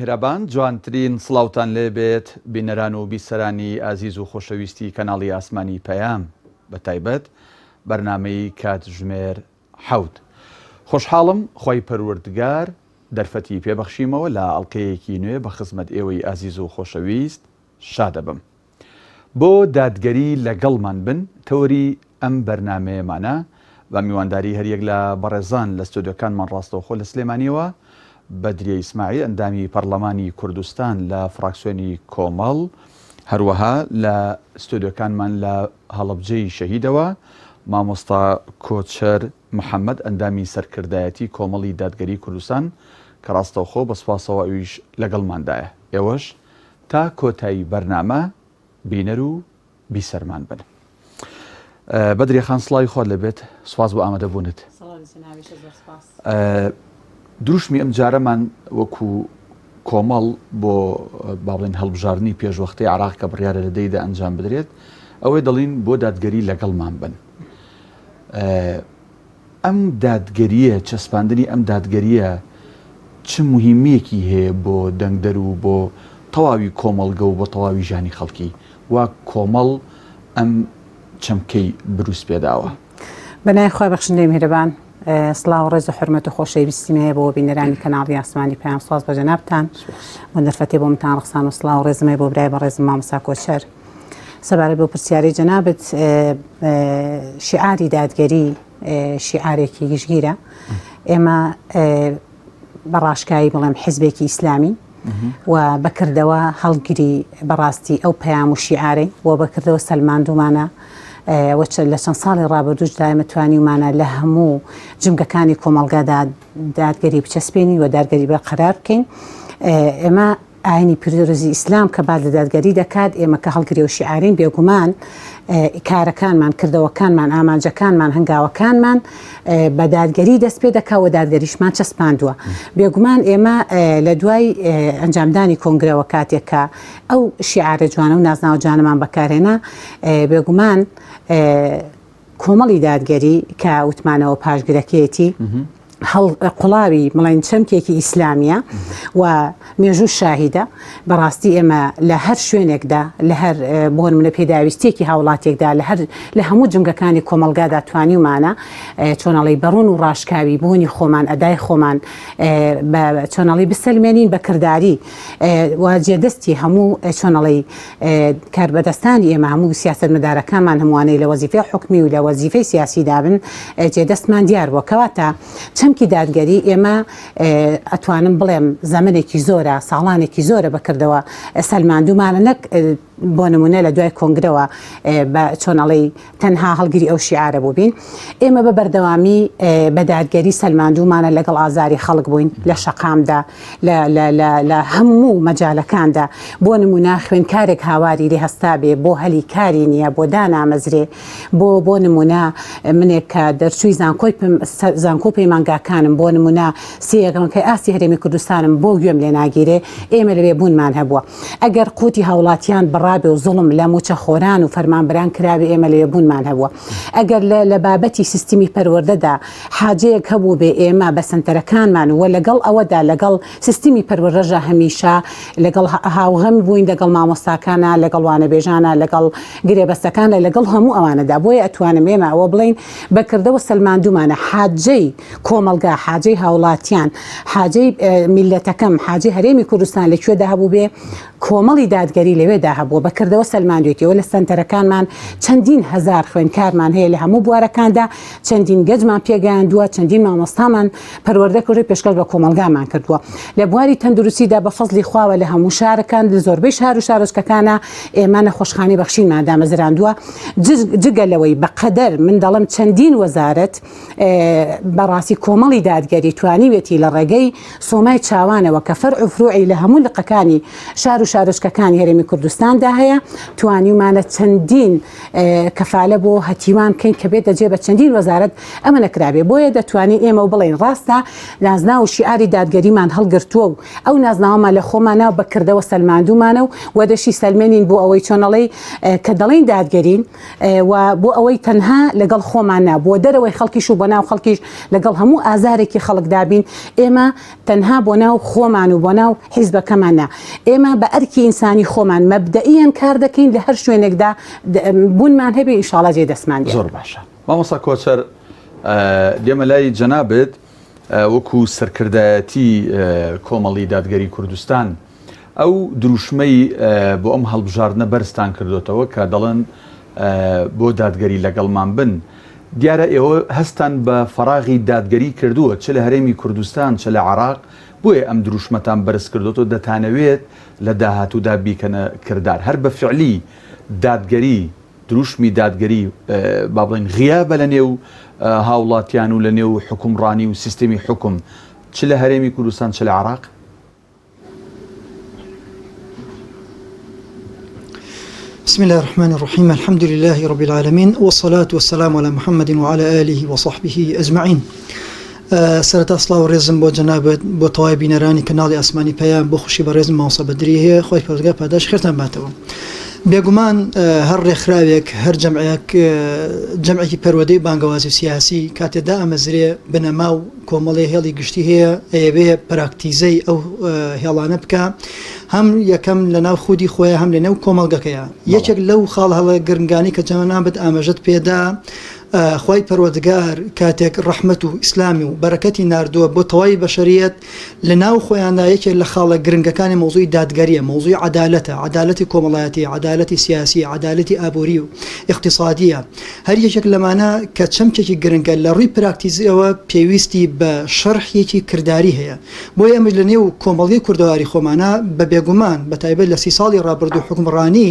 میهرەبان جوانترین سڵاوتان لێ بێت بینەران و بیسەرانی ئازیز و خۆشەویستی کەناڵی ئاسمانی پەیام بە تایبەت بەرنامەی کاتژمێر 7 خۆشحاڵم خۆی پەروەردگار دەرفەتی پێبەخشیمەوە لە ئەڵلقەیەکی نوێ بە خزمەت ئێوەی ئازیز و خۆشەویست شادەبم بۆ دادگەری لەگەڵمان بن تەوەری ئەم بەرنامەیەمانە و میوانداری هەریەک لە بەڕێزان لە ستۆدیۆکانمان ڕاستەوخۆ لە سلێمانیەوە بەدریە ئیسماعیل ئەندامی پەرلەمانی کوردستان لە فراکسیۆنی کۆمەڵ هەروەها لە ستۆدیۆکانمان لە هەڵەبجەی شەهیدەوە مامۆستا کۆچەر محەممەد ئەندامی سەرکردایەتی کۆمەڵی دادگەری کوردستان کە ڕاستەوخۆ بە سوپاسەوە ئەویش لەگەڵماندایە ئێوەش تا کۆتایی بەرنامە بینەر و بیسەرمان بن. بەدرێ خان سڵاوی خۆت لەبێت سوپاس بۆ ئامادەبوونت. دروشمی ئەم جارەمان وەکو کۆمەڵ بۆ باڵێن هەڵبژاردننی پێشوەختەی عراق کە بڕیارە لە دەیدا ئەنجام بدرێت ئەوەی دەڵین بۆ دادگەری لەگەڵمان بن. ئەم دادگەریە چەسپاندنی ئەم دادگەریە چ مهمیەکی هەیە بۆ دەنگدەر و بۆ تەواوی کۆمەڵگە و بۆ تەواوی ژانی خەڵکی وا کۆمەڵ ئەم چەمکەی بروس پێداوە. بەنای خۆی بەخشندەی میهرەبان سڵاو ڕێز و حرمەت و خۆشەویستیمەیە بۆ بینەرانی کەناڵی ئاسمانی پەیام سواز بە جەنابتان و دەرفەتێ بۆ منتان ڕخسان و سڵاو ڕێزمەی بۆ برای بەڕێزم مامۆستا کۆچەر سەبارەت بۆ پرسیارەی جەنابەت شیعاری دادگەری شیعارێکی گشتگیرە ئێمە بەڕاشکایی بڵێم حیزبێکی ئیسلامی و بەکردەوە هەڵگیری بەڕاستی ئەو پەیام و شیعارەی و بەکردەوە سەلماندومانە لە چەند ساڵی ڕابردووش دایمە توانیمانە لە هەموو جمگەکانی کۆمەڵگادا دادگەری بچەسپێنی و دادگەری بەرقەرار بکەین. ئێمە ئاینی پیرۆزی ئیسلام کە بعد لە دادگەری دەکات ئێمە کە هەڵگری و شیعارین بێگومان کارەکانمان کردەوەکانمان ئامانجەکانمان هەنگاوەکانمان بە دادگەری دەست پێ دەکا و دادگەریشمان چەسپاندووە. بێگومان ئێمە لە دوای ئەنجامدانی کۆنگرەوە کاتێک کە ئەو شیعارە جوانە و نازناوە جانەمان بەکارێنە بێگومان کۆمەڵی دادگەری کە وتمانەوە پاشگرەکەیەتی قوڵاوی مڵین چەمکێکی ئیسلامیە و مێژوو شاهیدە بەڕاستی ئێمە لە هەر شوێنێکدا لە هەر بۆ نمونە پێداویستێکی هاوڵاتێکدا لە هەموو جمگەکانی کۆمەڵگادا توانیمانە چۆنەڵی بەڕون و ڕاشکاوی بوونی خۆمان ئەدای خۆمان چۆنەڵی بسەلمێنین بە کردداری واجێدەستی هەموو چۆنەڵی کاربەدەستانی ئێمە هەموو سیاست مدارەکانمان هەمووانەی لە وەزیفەی حکمی و لە وەزیفەی سیاسی دابن جێدەستمان دیار بووە کەواتە چەمکی دادگەری ئێمە ئەتوانم بڵێم زەمنێکی زۆرە ساڵانێکی زۆرە بەکردەوە سەلماندومانە نەک بۆ نمونە لە دوای کۆنگرەوە بە چۆنەڵی تەنها هەڵگیری ئەو شیعارە بوو بین ئێمە بە بەردەوامی بە دادگەری سەلماندومانە لەگەڵ ئازاری خەڵک بووین لە شەقامدا لە هەموو مەجالەکاندا بۆ نمونە خوێنکارێک هاواری لێ هەستا بێ بۆ هەلی کاری نییە بۆ دانامەزرێ بۆ نمونە منێک کە دەرچووی زانکۆ پەیمانگاکانم بۆ نمونە سێیەکەمەکەی ئاسی هەرێمی کوردستانم بۆ گوێم لێ ناگیرێ ئێمە لەوێ بوونمان هەبووە ئەگەر قوتی هاوڵاتیان بەڕابێ و زوڵم لە موچە خۆران و فەرمانبەران کراوی ئێمە لەوێ بوونمان هەبووە ئەگەر لە بابەتی سیستمی پەروەردەدا حاجەیەک هەبوو بێ ئێمە بە سنتەرەکانمان وە لەگەڵ ئەوەدا لەگەڵ سیستمی پەروەردەژە هەمیشە لەگەڵ هاوغەم بووین لەگەڵ مامۆستاکانە لەگەڵ وانەبێژانە لەگەڵ گرێبەستەکانە لەگەڵ هەموو ئەوانەدا بۆیە ئەتوانم ئێمە ئەوە بڵین بەکردەوە سەلماندومانە حاجەی کۆمەڵگا حاجەی هاوڵاتیان حاجەی میلەتەکەم حاجەی هەرێمی کوردستان لەکوێدا هەبوو بێ کۆمەڵی دادگەری لەوێدا هەبووە بەکردەوە سەلماندوێتیەوە لە سنتەرەکانمان چەندین هەزار خوێنکارمان هەیە لە هەموو بوارەکاندا چەندین گەجمان پێگەیاندووە چەندین مامۆستامان پەروەردە کردووە پێشکەش بە کۆمەلگامان کردووە لە بواری تەندروستیدا بە فەزلی خواوە لە هەموو شارەکان لە زۆربەی شار و شارۆچکەکانە ئێمە نەخۆشخانەی بەخشینمان دامەزراندووە جگەلەوەی بەقەدەر من دەڵم چەندین وەزارەت بەڕاستی کۆمەڵی دادگەری توانیوێتی لە ڕێگەی سۆمای چاوانەوە کە فەرع و فروعی لە هەموو لقەکانی شار و شارۆچکەکانی هەرێمی کوردستاندا دا هەیە توانیمانە چەندین کەفالە بۆ هەتیوان بکەین کە بێتە جێ بە چەندین وەزارەت ئەمە نەکرابێ بۆیە دەتوانین ئێمە و بڵێن ڕاستە نازنا و شیعاری دادگەریمان هەڵگرتووە و ئەو نازناوەمان لە خۆمانە بەکردەوە سەلماندومانە و وەدەشی سەلمێنین بۆ ئەوەی چۆنەڵی کە دەڵێن دادگەرین و بۆ ئەوەی تەنها لەگەڵ خۆمانە بۆ دەرەوەی خەڵکیش و بۆ ناو خەڵکیش لەگەڵ هەموو ئازارێکی خەڵک دابین ئێمە تەنها بۆ ناو خۆمان و بۆ ناو حیزبەکەمانە ئێمە بە ئەرکی ئینسانی خۆمان مەبدەئیان کار دەکەین لە هەر شوێنێکدا بوونمان هەبێ ئینشاڵڵا جێ دەستمان زۆر باشە مامۆستا کۆچەر دێمە لای جەنابێت وەکو سەرکردایەتی کۆمەڵی دادگەری کوردستان ئەو دروشمەی بۆ ئەم هەڵبژاردنە بەرزتان کردوتەوە کە دەڵێن بۆ دادگەری لەگەڵمان بن دیارە ئێوە هەستان بە فەراغی دادگەری کردووە چ لە هەرێمی کوردستان چ لە عێراق بۆیە ئەم دروشمەتان بەرز کردوتەوە دەتانەوێت لە داهاتوودا بیکەنە کردار هەر بە فعلی دادگەری دروشمی دادگەری با بڵێن غیابە لە نێو هاوڵاتیان و لە نێو حکومڕانی و سیستەمی حکم چ لە هەرێمی کوردستان چ لە عێراق بسم الله الرحمن الرحيم الحمد لله رب العالمين والصلاة والسلام على محمد وعلى آله وصحبه أجمعين سرت أصلا ورزم بو جنابت بو طوائب نراني كنالي أسماني بيان بو خشي برزم موصى بدريه خوي فرقا باداش خيرتان باتوا بێگومان هەر ڕێکخراوێک هەر جەمعێکی پەروەدەی بانگەوازی سیاسی کاتێدا ئەمەزرێ بنەما و کۆمەڵی هێڵی گشتی هەیە ئەیەوێ پراکتیزەی ئەو هێڵانە بکە هەم یەکەم لە ناو خودی خۆیە هەم لە نێو کۆمەڵگەکەیە یەکێک لەو خاڵ هەڵە گرنگانی کە جەمەنابێت ئاماژەت پێدا خوای پەروەردگار کاتێک ڕەحمەت و ئیسلامی و بەرەکەتی ناردووە بۆ تەواوی بەشەریەت لە ناو خۆیاندا یەکێک لە خاڵە گرنگەکانی مۆزوعی دادگەریە مۆزوعی عەدالەتە عەدالەتی کۆمەڵایەتی عەدالەتی سیاسی عەدالەتی ئابووری و اقتصادیە هەر یەکێک لەمانە کە چەمکێکی گرنگە لە ڕووی پراکتیزەوە پێویستی بە شەرحێکی کردداری هەیە بۆیە ئەمە لە نێو کۆمەڵی کوردەواری خۆمانە بە بێگومان بە تایبەت لە 30 ساڵی ڕابردوو حکومڕانی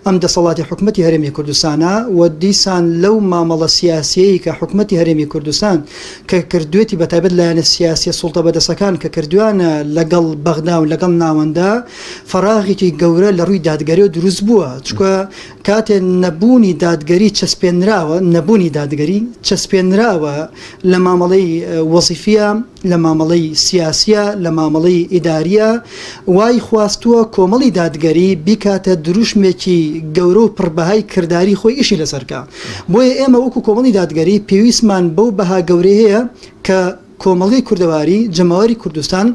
ئەم دەسەڵاتی حکومەتی هەرێمی کوردستانە و دیسان لەو مامەڵە سیاسی کە حکومەتی هەرێمی کوردستان کە کردوێتی بە تایبەت لایەنە سیاسی سوڵتە بەدەسەکان کە کردوانە لەگەڵ بەغدا و لەگەڵ ناوەندا فەراغێکی گەورە لە ڕووی دادگەری و دروست بووە چکە کاتێ نەبوونی دادگەری چەسپێنراوە نەبوونی دادگەری چەسپێنراوە لە مامەڵەی وەزیفیە لە مامەڵەی سیاسیە لە مامەڵەی ئیداریە وای خواستووە کۆمەڵی دادگەری بیکاتە دروشمێکی گەورە و پڕبەهای کردداری خۆی ئیشی لەسەرکە بۆیە ئێمە وەکو کۆمەڵی دادگەری پێویستمان بەو بەها گەورەی هەیە کە کۆمەڵی کوردەواری جەماوەری کوردستان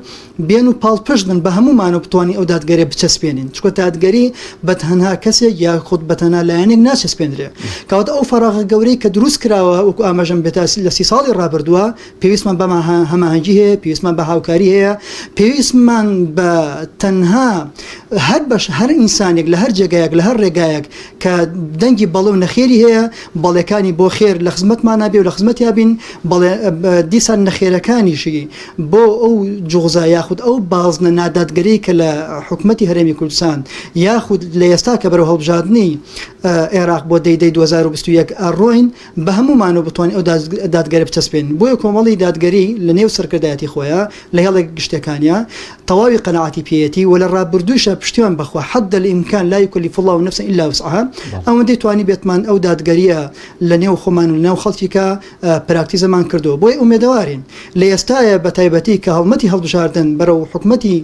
بێن و پاڵپشت بن بە هەمومانە بتوانین ئەو دادگەری بچەسپێنین چکە دادگەری بە تەنها کەسێک یا خودت بە تەنها لایەنێک ناچەسپێنرێ کەواتە ئەو فەراغە گەورەی کە دروست کراوە وەکو ئاماژەم بێت لە 30 ساڵی ڕابردووە پێویستمان بە هەماهەنگی هەیە پێویستمان بە هاوکاری هەیە پێویستمان بە تەنها هەر ئینسانێک لە هەر جێگایەک لە هەر ڕێگایەک کە دەنگی بەڵێ و نەخێری هەیە بەڵێکانی بۆ خێر لە خزمەتمان نابێ و لە خزمەت یابین دیسان نەخێرەکانیشی بۆ ئەو جوغزا یاخود ئەو بازنە نادادگەری کە لە حکومەتی هەرێمی کوردستان یاخود لە ئێستا کە بەرەو هەڵبژاردننی عێراق بۆ دەیدەی 2021 ئەڕۆین بە هەمومانەوە بتوانین ئەو دادگەری بچەسپێن بۆیە کۆمەڵی دادگەری لە نێو سەرکردایەتی خۆیە لە هێڵێک گشتەکانیە تەواوی قەناعەتی پێیەتی و لە ڕابردووشە پشتیوان بەخوا حد الإمكان لا يكلف الله نفسا إلا وسعها ئەوەندەی توانی بێتمان ئەو دادگەریە لە نێو خۆمان و نێو خەڵکیکە پراکتیزەمان کردو بۆی ئومێدەوارین لە ئێستایە بە تایبەتی کە هەڵمەتی هەڵبژاردن بەرەو حکومەتی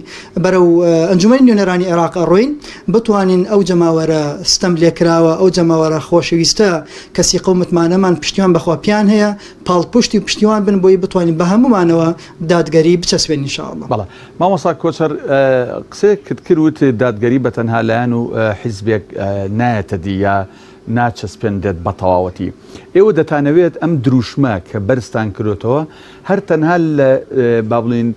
بەرەو ئەنجومەنی نوێنەرانی عێراق ئەڕۆین بتوانین ئەو جەماوەرە ستەم لێکراوە ئەو جەماوەرە خۆشەویستە کەسی قەومتمانەمان پشتیوان بەخوا پیان هەیە پاڵپشتی و پشتیوان بن بۆی بتوانین بە هەمومانەوە دادگەری بچەسبێن ئینشاءالله. بەڵێ مامۆستا کۆچەر قسەیەک کردوت دادگەری بە تەنها لایەن و حیزبێک نایەتە دی یا ناچەسپێندێت بە تەواوەتی ئێوە دەتانەوێت ئەم دروشمە کە بەرزتان کردوتەوە هەر تەنها لە با بڵێن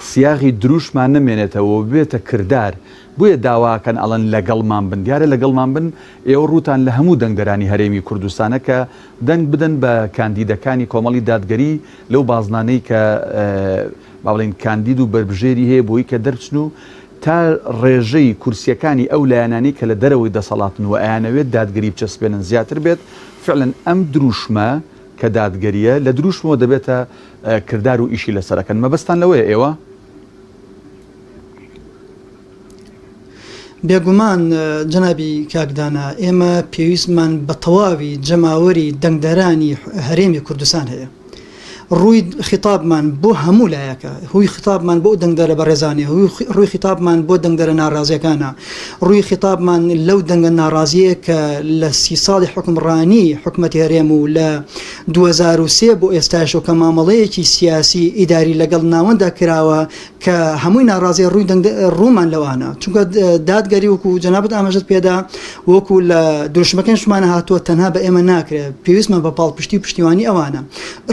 سیاغی دروشمان نمێنێتەوە بێتە کردار بۆیە داواکەن ئەڵەن لەگەڵمان بن دیارە لەگەڵمان بن ئێوە ڕوتان لە هەموو دەنگدەرانی هەرێمی کوردستانە کە دەنگ بدەن بە کاندیدەکانی کۆمەڵی دادگەری لەو بازنانەی کە با بڵێن کاندید و بربژێری هەیە بۆی کە دەرچن و تا ڕێژەی کورسیەکانی ئەو لایەنانی کە لە دەرەوەی دەسەڵاتن و ئەیانەوێت دادگەری بچەسپێنن زیاتر بێت فعلەن ئەم دروشمە کە دادگەریە لە دروشمەوە دەبێتە کردار و ئیشی لەسەرەکەن مەبەستان لەوەیە ئێوە بێگومان جنابی کاکدانا ئێمە پێویستمان بە تەواوی جەماوەری دەنگدەرانی هەرێمی کوردستان هەیە. ڕووی خیتابمان بۆ هەموو لایەکە، ڕووی خیتابمان بۆ دەنگدەرە بەڕێزانێ، ڕووی خیتابمان بۆ دەنگدەرە ناڕازیەکانە، ڕووی خیتابمان لەو دەنگە ناڕازیە کە لە 30 ساڵی حکمڕانی حکومەتی هەرێم و لە 2003 بۆ ئێستاش و کە مامەڵەیەکی سیاسی ئیداری لەگەڵ ناوەندا کراوە کە هەمووی ناڕازیە ڕوومان لەوانە، چونکە دادگەری وەکو جەنابەت ئاماژەت پێدا وەکو لە دروشمەکەشمانە هاتووە تەنها بە ئێمە ناکرێت، پێویستمان بە پاڵپشتی پشتیوانی ئەوانە.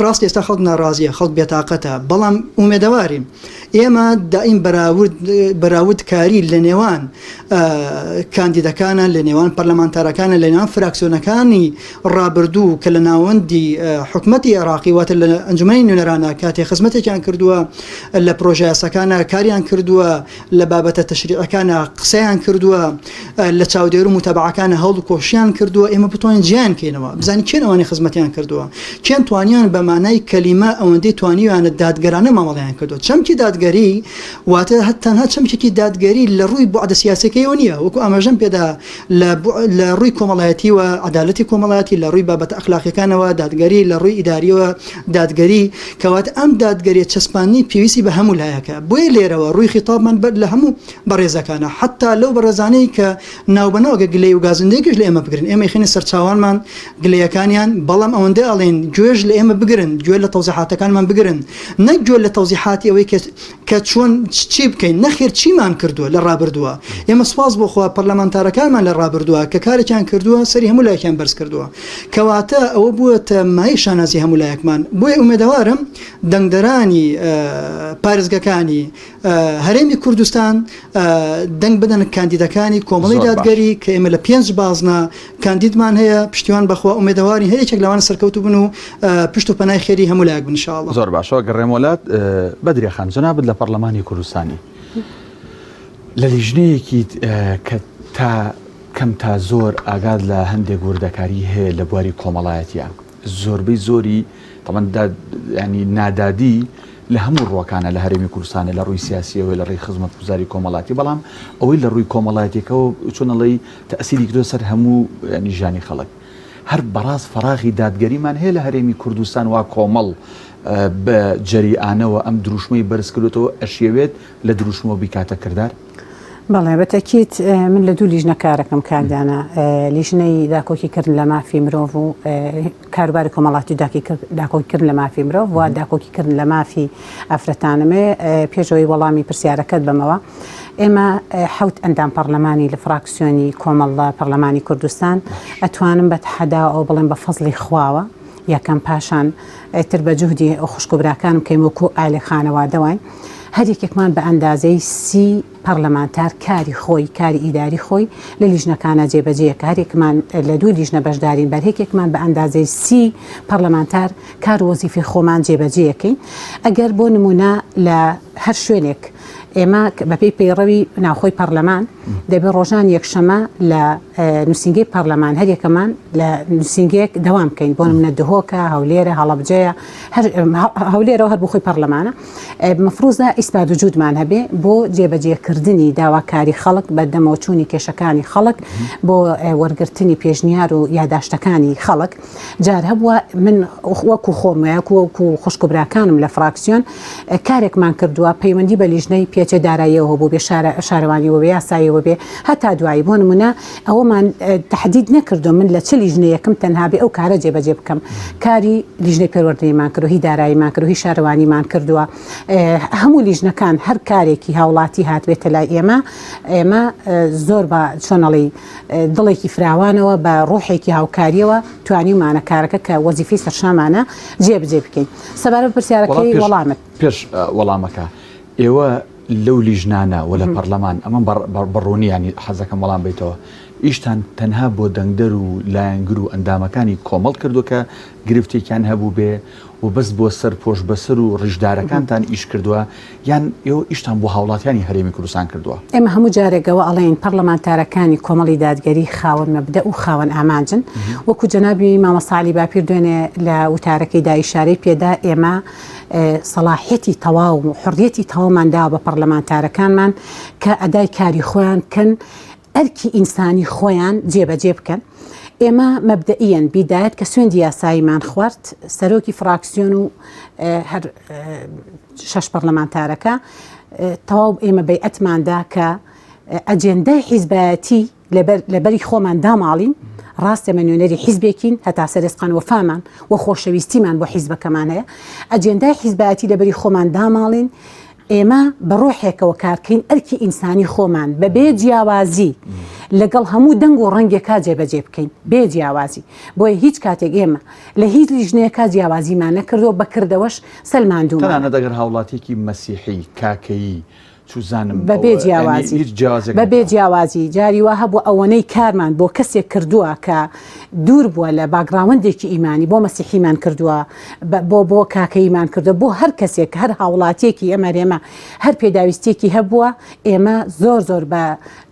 ڕاست ئێستا خەڵک ناڕازیە، خەڵک بێتاقەتە، بەڵام ئومێدەواریم ئێمە دائیم بەراورد کاری لە نێوان کاندیدەکانە، لە نێوان پەرلەمانتارەکانە، لە نێوان فراکسیۆنەکانی ڕابردوو کە لە ناوەندی حکومەتی عێراقی واتە لە ئەنجومەنی نوێنەرانە کاتێ خزمەتێکیان کردووە لە پرۆژە یاساکانە کاریان کردووە، لە بابەتە تەشریعەکانە قسەیان کردووە، لە چاودێر و متابعەکانە هەوڵ و کۆشیان کردووە، ئێمە بتوانین جیان کەینەوە، بزانین کێن ئەوانەی خزمەتیان کردووە، کێن توانیان بە مانای کەلیمە ئەوەندەی توانیوانە دادگەرانە مامەڵیان کردووە. چەمکی دادگەری واتە تەنها چەمکێکی دادگەری لە ڕووی بوعدە سیاسەکەیەوە نییە، وەکو ئاماژەم پێدا لە ڕووی کۆمەڵایەتی و عەدالەتی کۆمەڵایەتی، لە ڕووی بابەتە ئەخلاقیەکانەوە دادگەری، لە ڕووی ئیداریەوە دادگەری، کەواتە ئەم دادگەریە چەسپانی پێویستی بە هەموو لایەکە. بۆیە لێرەوە ڕووی خیتابمان لە هەموو بەڕێزەکانە، حتا لەو بەڕێزانەی کە ناوبەنەوەگە گلەی و گازندەیەکیش لە ئێمە بگرن، ئێمە خێنە سەرچاوانمان گلەیەکانیان، بەڵام ئەوەندە ئەڵێن گوێژ لە ئێمە بگرن، گوێ لە تەوزیحاتەکانمان بگرن، نەک گوێ لە تەوزیحاتی ئەوەی کە چۆن چی بکەین، نەخێر چیمان کردووە لە ڕابردووە. ئێمە سواز بۆ خوا پەرلەمانتارەکانمان لە ڕابردووە کە کارێکیان کردووە، سەری هەموو لایەکیان بەرز کردووە، کەواتە ئەوە بووەتە مای شانازی هەموو لایەکمان. بۆیە ئومێدەوارم دەنگدەرانی پارێزگەکانی هەرێمی کوردستان دەنگ بدەن کاندیدەکانی کۆمەڵی دادگەری کە ئێمە لە 5 بازنە کاندیدمان هەیە، پشتیوان بەخوا ئومێدەواری هەرێکێک لەوانە سەرکەوتو بن و پشت و پەنای خێری هەموو لایەک بن ئینشاءالله. زۆر باشەوە گەڕێمۆلات بەدرێ خان جەنابەت لە پەرلەمانی کوردستانی لە لیژنەیەکی کە تا کەم تا زۆر ئاگاد لە هەندێک وردەکاری هەیە لە بواری کۆمەڵایەتیان، زۆربەی زۆری تەمەن ینی نادادی لە هەموو ڕوەکانە لە هەرێمی کوردستانە، لە ڕووی سیاسیەوە، لە ڕێی خزمەتگوزاری کۆمەڵاتی، بەڵام ئەوەی لە ڕووی کۆمەڵایەتێکەوە چۆنەڵی تەئسیری کردووە سەر هەموو ژیانی خەڵک. هەر بەڕاست فەراغی دادگەریمان هەیە لە هەرێمی کوردستان وا کۆمەڵ بە جەریئانەوە ئەم دروشمەی بەرز کردوێتەوە ئەشێوێت لە دروشمەوە بیکاتە کردار. بەڵێ بەتەکیت من لە دوو لیژنە کارەکەم کاردانە، لیژنەی داکۆکیکردن لە مافی مرۆڤ و کاروباری کۆمەڵاتی داکۆکیکردن لە مافی مرۆڤ و داکۆکیکردن لە مافی ئافرەتانەمێ. پێشەوەی وەڵامی پرسیارەکەت بمەوە، ئێمە 7 ئەندام پەرلەمانی لە فراکسیۆنی کۆمەڵە پەرلەمانی کوردستان ئەتوانم بە تەحەدا ئەو بڵێن بە فەزڵی خواوە یەکەم پاشان تر بە جوهدی خوشکوبراکانم کەیم وەکو ئالێ خانەوادەوەین، هەرێکێکمان بە ئەندازەی 30 پەرلەمانتار کاری خۆی، کاری ئیداری خۆی لە لیژنەکانە جێبەجێیەکە، هەرێکمان لە دوو لیژنە بەشدارین، بەرهێکێکمان بە ئەندازەی 30 پەرلەمانتار کار وەزیفەی خۆمان جێبەجێیەکەین. ئەگەر بۆ نمونە لە هەر شوێنێک ئێمە بەپێی پەیڕەوی ناوخۆی پەرلەمان دەبێت ڕۆژان یەکشەمە لە نووسینگەی پەرلەمان هەرێکەمان لە نووسینگەیەک دەوام بکەین، بۆ نمونە دهۆکە، هەولێرە، هەڵەبجەیە، هەولێرەوە هەر بۆ خۆی پەرلەمانە مەفروضە ئیسپات وجودمان هەبێ بۆ جێبەجێکردنی داواکاری خەڵک بە دەمەوچوونی کێشەکانی خەڵک، بۆ وەرگرتنی پێشنیار و یاداشتەکانی خەڵک. جار هەبووە من وەکو خۆم وەکو خوشکوبراکانم لە فراکسیۆن کارێکمان کردووە پەیوەندی بە لیژنەی پێچە داراییەوە بۆ بێ شارەوانیەوە بێ یاساییەوە بێ هەتا دوایی، بۆ نمونە ئەوەمان تحدید نەکردو من لە چ لیژنەیەکم تەنها بێ ئەو کارە جێبەجێ بکەم، کاری لیژنەی پەروەردەییمان کردو، هی داراییمان کردو، هی شارەوانیمان کردووە، هەموو لیژنەکان هەر کارێکی هاوڵاتی هاتوێتە لای ئێمە زۆر بە چۆنەڵی دڵێکی فراوانەوە بە ڕۆحێکی هاوکاریەوە توانیمانە کارەکە کە وەزیفەی سەرشامانە جێبجێ بکەین. سەبارەت پرسیارەکەی وەڵامت پێش وەڵامەکە ئێوە لەو لیژنانە و لە پەرلەمان ئەمە بەڕوونی ینی حەزەکەم وەڵام بیتەوە، ئیشتان تەنها بۆ دەنگدەر و لایەنگر و ئەندامەکانی کۆمەڵ کردو کە گرفتێکیان هەبوو بێ و بەس بۆ سەر پۆش بەسەر و ڕژدارەکانتان ئیش کردووە، یان ئێوە ئیشتان بۆ هاوڵاتیانی هەرێمی کوردستان کردووە؟ ئێمە هەموو جارێکەوە ئەڵێن پەرلەمانتارەکانی کۆمەڵی دادگەری خاوەن مەبدە و خاوەن ئامانجن، وەکو جەنابی مامە سالی باپیر دوێنێ لە وتارەکەی دایشارەی پێدا ئێمە سەلاحیەتی تەواو و حڕیەتی تەواومان داوە بە پەرلەمانتارەکانمان کە ئەدای کاری خۆیان کەن ئەرکی ئینسانی خۆیان جێبەجێ بکەن. ئێمە مەبدەئیەن بیدایەت کە سوێندی یاساییمان خوارد سەرۆکی فراکسیۆن و هەر 6 پەرلەمانتارەکە تەواو ئێمە بەیعەتماندا کە ئەجێندای حیزبایەتی لەبەری خۆمان داماڵین ڕاستە ئێمە نوێنەری حیزبێکین هەتا سەرێسقان وەفامان و خۆشەویستیمان بۆ حیزبەکەمان هەیە ئەجێندای حیزبایەتی لەبەری خۆمان داماڵین ئێمە بە ڕۆحێکەوە کارکەین ئەرکی ئینسانی خۆمان بەبێ جیاوازی لەگەڵ هەموو دەنگ و ڕەنگێکا جێبەجێ بکەین بێ جیاوازی بۆیە هیچ کاتێک ئێمە لە هیچ لیژنەیەکا جیاوازیمان نەکردەوە بەکردەوەش سەلماندوومان تەنانە دەگەر هاوڵاتێکی مەسیحی کاکەیی چوزانم بەبێ جیاوازی بەبێ جیاوازی جاری وا هەبوو ئەوەنەی کارمان بۆ کەسێک کردووە کە دوور بووە لە باگراوندێکی ئیمانی بۆ مەسیحیمان کردووە بۆ کاکەیمان کردو بۆ هەر کەسێک هەر هاوڵاتێکی ئەمەرێمە هەر پێداویستێکی هەبووە ئێمە زۆر بە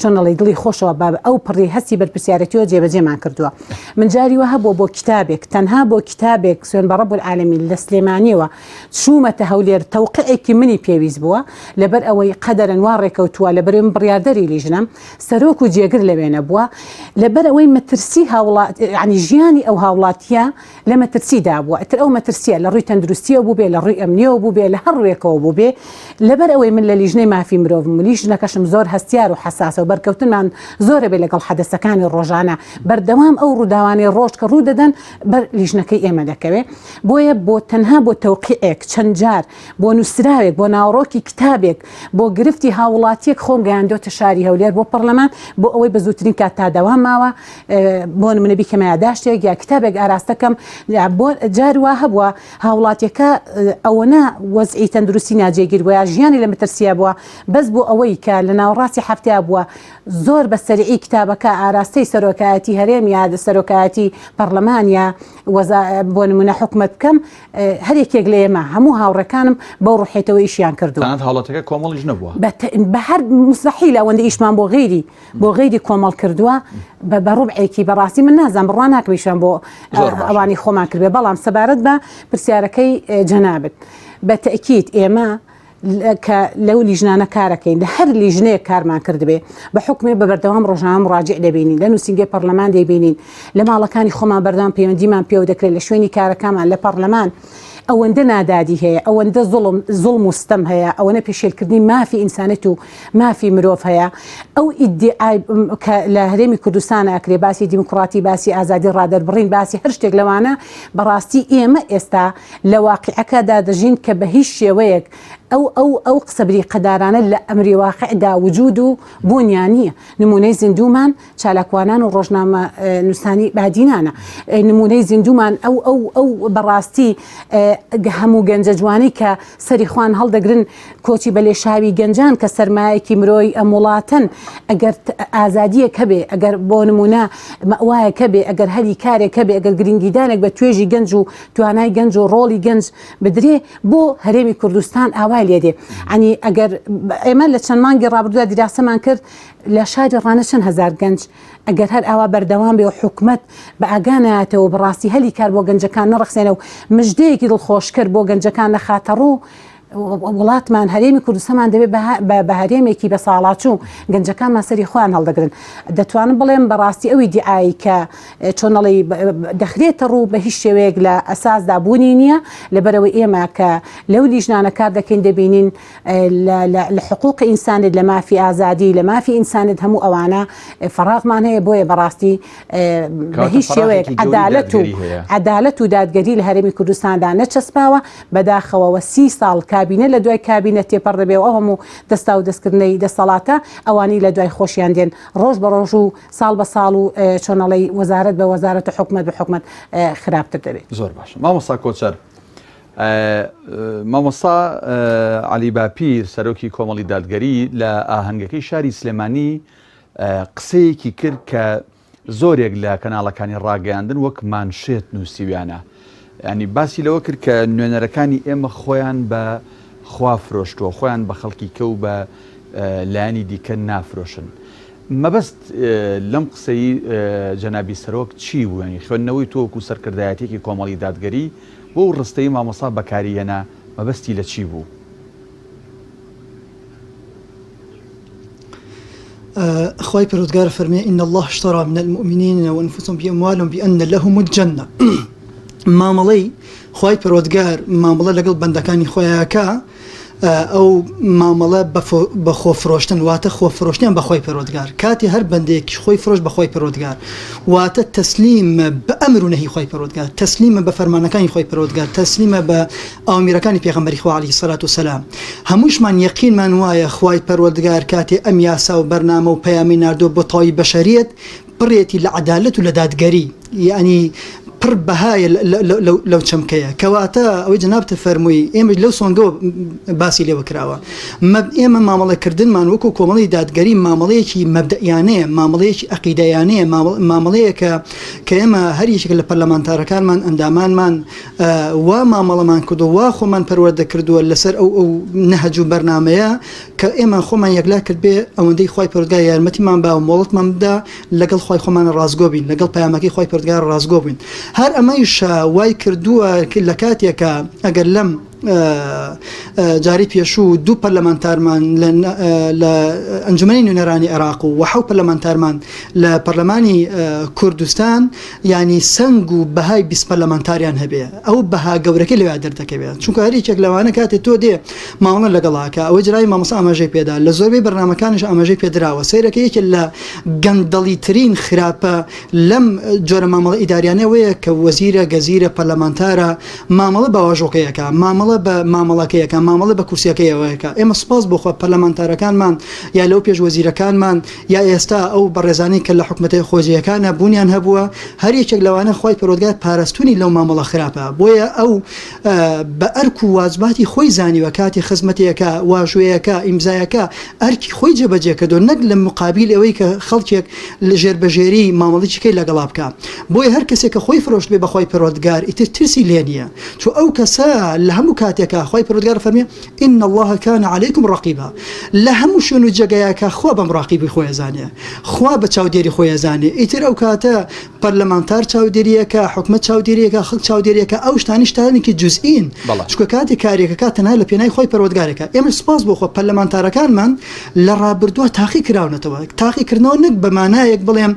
چۆنەڵی دڵی خۆشەوە بە ئەو پڕی هەستی بەرپرسیارەتیەوە جێبەجێمان کردووە من جاری وە هەبووە بۆ کتابێک تەنها بۆ کتابێک سوێن بە ڕەب العالەمین لە سلێمانیەوە چوومەتە هەولێر تەوقیعێکی منی پێویست بووە لەبەر ئەوەی قەدەرەن وا ڕێکەوتووە لە بەرێم بڕیاردەری لیژنم سەرۆک و جێگر لەوێنە بووە لەبەر ئەوەی مەترسی هاوڵات ینی ژیانی ئەو هاوڵاتیە لە مەترسیدا بووە ئەتر ئەو مەترسیە لە ڕووی تەندروستیە بوو بێ لە ڕووی ئەمنیەوە بوو بێ لە هەر ڕوێکەوە بوو بێ لەبەر ئەوەی من لە لیژنەی مافی مرۆڤم لیژنەکەشم زۆر هەستیار و حساسە و بەرکەوتنمان زۆرە بێ لەگەڵ حەدەسەکانی ڕۆژانە بەردەوام ئەو ڕووداوانی ڕۆژ کە ڕوو دەدەن بەر لیژنەکەی ئێمە دەکەوێت بۆیە بۆ تەنها بۆ تەوقیعێک چەند جار بۆ نووسراوێک بۆ ناوڕۆکی کتابێک بۆ گرفتی هاوڵاتیەک خۆم گەیاندۆتە شاری هەولێر بۆ پەرلەمان بۆ ئەوەی بە زووترین کات تا دەوام ماوە بۆ نمونە بیکەمە یاداشتێک یا کتابێک ئاراستەکەم بۆ جاری وا هەبووە هاوڵاتیەکە ئەوەنە وەزعی تەندروستی ناجێگیر بووە یا ژیانی لە مەترسیە بووە بەس بۆ ئەوەی کە لە ناوەڕاستی هەفتەیە بووە زۆر بە سەرعی کتابەکە ئاراستەی سەرۆکایەتی هەرێم یا سەرۆکایەتی پەرلەمان یا بۆ نمونە حکومەت بکەم هەرێکێک لە ئێمە هەموو هاوڕەکانم بەو ڕوحێتەوە ئیشیان کردو هاوڵاتەکە کۆمەڵیش نەبووە بە هەر مستحیل ئەوەندە ئیشمان بۆ غیری کۆمەڵ کردووە بە ڕوبعێکی بەڕاستی من نازان بڕوان ناکەیشان بۆ ئەوانی خۆمان کردێ بەڵام سەبارەت بە پرسیارەکەی جەنابەت بە تەئکید ئێمە کە لەو لیژنانە کارەکەین لە هەر لیژنەیە کارمان کردبێ بە حکومێ بە بەردەوام ڕۆژنامە مڕاجع دەبینین لە نووسینگەی پەرلەمان دەبینین لە ماڵەکانی خۆمان بەردەوام پەیوەندیمان پێوە دەکرێت لە شوێنی کارەکەمان لە پەرلەمان ئەوەندە نادادی هەیە ئەوەندە زوڵم و ستەم هەیە ئەوەنە پێشێلکردنی مافی ئینسانەت و مافی مرۆڤ هەیە ئەو ئیدعای کە لە هەرێمی کوردستانە ئەکرێ باسی دیموکراتی باسی ئازادی ڕادەربڕین باسی هەر شتێک لەوانە بەڕاستی ئێمە ئێستا لە واقعەکەدا دەژین کە بە هیچ شێوەیەک ئەو قسەبری قەدارانە لە ئەمری واقعدا وجود و بوونیانە نمونەی زیندومان چالاکوانان و ڕۆژنامە نووسانی بادینانە نمونەی زیندومان ئەو بەڕاستی هەموو گەنجە جوانی کە سەری خوان هەڵدەگرن کۆچی بە لێشاوی گەنجان کە سەرمایەکی مرۆی ئەم وڵاتن ئەگەر ئازادیەک هەبێ ئەگەر بۆ نمونە مەوایەکە بێ ئەگەر هەری کارێکە بێ ئەگەر گرنگیدانێک بە توێژی گەنج و توانای گەنج و ڕۆڵی گەنج بدرێ بۆ هەرێمی کوردستان ئاوای لێدێ ئەنی ئەگەر ئێمە لە چەند مانگی ڕابردووە دیراسەمان کرد لە شاری ڕانە چەند هەزار گەنج ئەگەر هەر ئاوا بەردەوام بێ و حکومەت بە ئاگانایەتەوە بەڕاستی هەلی کار بۆ گەنجەکان نەڕخسێنە و مژدەیەکی دڵخۆشکرد بۆ گەنجەکان لە خاتەڕوو وڵاتمان هەرێمی کوردستانمان دەبێت بە هەرێمێکی بە ساڵاچوو گەنجەکانمان سەری خۆیان هەڵدەگرن دەتوانم بڵێم بەڕاستی ئەوی دیعایی کە چۆنەڵی دەخرێتە ڕوو بە هیچ شێوەیەک لە ئەساسدا بوونی نییە لەبەرەوەی ئێمە کە لەو لیژنانە کار دەکەین دەبینین لە حقوق ئینسانت لە مافی ئازادی لە مافی ئینسانت هەموو ئەوانە فراغمان هەیە بۆیە بەڕاستی بە هیچ شێوەیەک عەدالەت و دادگەری لە هەرێمی کوردستاندا نەچەسپاوە بەداخەوەوە 30 ساڵ کابینە لە دوای کابینە تێپەڕ دەبێ و ئەو هەموو دەستا و دەستکردنەی دەسەڵاتە ئەوانی لە دوای خۆشیان دێن ڕۆژ بە ڕۆژ و ساڵ بە ساڵ و چۆنەڵی وەزارەت بە وەزارەت و حکومەت بە حکومەت خراپتر دەبێت. زۆر باش مامۆستا کۆچەر مامۆستا عەلی باپیر سەرۆکی کۆمەڵی دادگەری لە ئاهەنگەکەی شاری سلێمانی قسەیەکی کرد کە زۆرێک لە کەناڵەکانی ڕاگەیاندن وەک مانشێت نووسیویانە ینی باسی لەوە کرد کە نوێنەرەکانی ئێمە خۆیان بە خوا فرۆشتووە خۆیان بە خەڵکی کە و بە لایانی دیکە نافرۆشن مەبەست لەم قسەی جەنابی سەرۆک چی بوو ینی خوێندنەوەی تۆکو سەرکردایەتێکی کۆمەڵی دادگەری بۆ ڕستەی مامۆستا بەکاریهێنا مەبەستی لە چی بوو؟ خواهی پەروەردگار فەرمێ إن الله اشترى من المؤمنين وأنفسهم بأموالهم بأن لهم الجنة مامەڵەی خواهی پەروەردگار مامەڵە لەگەڵ بەندەکانی خۆیانکە ئەو مامەڵە بە خۆفرۆشتن واتە خۆفرۆشتیان بەخۆی پەروەردگار کاتی هەر بەندێکی خۆی فرۆش بەخۆی پەروەردگار واتە تەسلیمە بە ئەمر و نەهی خۆی پەروەردگار تەسلیمە بە فەرمانەکانی خۆی پەروەردگار تەسلیمە بە ئاوامرەکانی پێغەمبەری خوا عەلەیهی سەلات وسەلام هەمووشمان یەقینمان وایە خوای پەروەردگار کاتێ ئەم یاسا و بەرنامە و پەیامی ناردووە بۆ تەواوی بەشەریەت پڕێتی لە عەدالەت و لە دادگەری یعنی پڕ بەهایە لەو چەمکەیە کەواتە ئەوەی جەنابتە فەرمووی ئێمە لەو سۆنگەوە باسی لێوە کراوە ئێمە مامەڵەکردنمان وەکو کۆمەڵی دادگەری مامەڵەیەکی مەبدەئیانەیە مامەڵەیەکی عەقیدەیانەیە مامەڵەیەکە کە ئێمە هەر یەکێک لە پەرلەمانتارەکانمان ئەندامانمان وا مامەڵەمان کردو وا خۆمان پەروەردە کردووە لەسەر ئەو نەهەج و بەرنامەیە کە ئێمە خۆمان یەکلا کرد بێ ئەوەندەی خوای پەروەردگار یارمەتیمان با و مۆڵەتمان بدا لەگەڵ خوای خۆمان ڕازگۆ بین لەگەڵ پەیامەکەی خوای پەروەردگار ڕازگۆ بین هەر ئەمەیش وای کردووە لە کاتێکە ئەگەر لەم جاری پێشوو دوو پەرلەمانتارمان لە ئەنجومەنی نوێنەرانی عێراق و حەوت پەرلەمانتارمان لە پەرلەمانی کوردستان ینی سنگ و بەهای 20 پەرلەمانتاریان هەبێ ئەو بەها گەورەکە لەوێ دەردەکەوێت چونکە هەر یەکێک لەوانە کاتێ تۆ دێ ماوەڵە لەگەڵاکە ئەوەی جرای مامۆستا ئاماژەی پێدا لە زۆربەی بەرنامەکانش ئاماژەی پێدراوە سەیرەکە یەکێک لە گەندەڵی ترین خراپە لەم جۆرە مامەڵە ئیداریانەوەیە کە وەزیرە گەزیرە پەرلەمانتارە مامەڵە بەواژۆکەیەکە مامەڵە بە مامەڵەکەیەکە مامەڵە بە کورسیەکەیەوەیەکە ئێمە سپاس بۆخوا پەرلەمانتارەکانمان یا لەو پێش وەزیرەکانمان یا ئێستا ئەو بەڕێزانەی کە لە حکومەتەی خۆجیەکانە بوونیان هەبووە هەر یەکێک لەوانە خوای پەروەردگار پاراستونی لەو مامەڵە خراپە بۆیە ئەو بە ئەرک و واجباتی خۆی زانیوە کاتی خزمەتیەکە واژوەیەکە ئیمزایەکە ئەرکی خۆی جێبەجێ کردو نەک لە مقابل ئەوەی کە خەڵکێک لە ژێربەژێری مامەڵێکیکەی لەگەڵا بکە بۆیە هەر کەسێک کە خۆی فرۆشت بێ بەخوای پەروەردگار ئیتر ترسی لێ نییە چۆ ئەو کەسە لە هەموو کاتێکە خوای پەروەردگار فەرمێ إن الله كان عليكم رقيبا لە هەموو شوێن و جێگایەکە خوا بە مراقیبی خۆی زانێ خوا بە چاودێری خۆی زانێ ئیتر ئەو کاتە پەرلەمانتار چاودێریەکە حکومەت چاودێریەکە خەڵک چاودێریەکە ئەو شتانی شتانێکی جزئین چکە کاتی کارێکەکە تەنها لە پێناوی خۆی پەروەردگارێکە ئێمە سپاس بۆ خۆ پەرلەمانتارەکانمان لە ڕابردووە تاقی کراونەتەوە تاقیکردنەوە نەک بە مانایەک بڵێم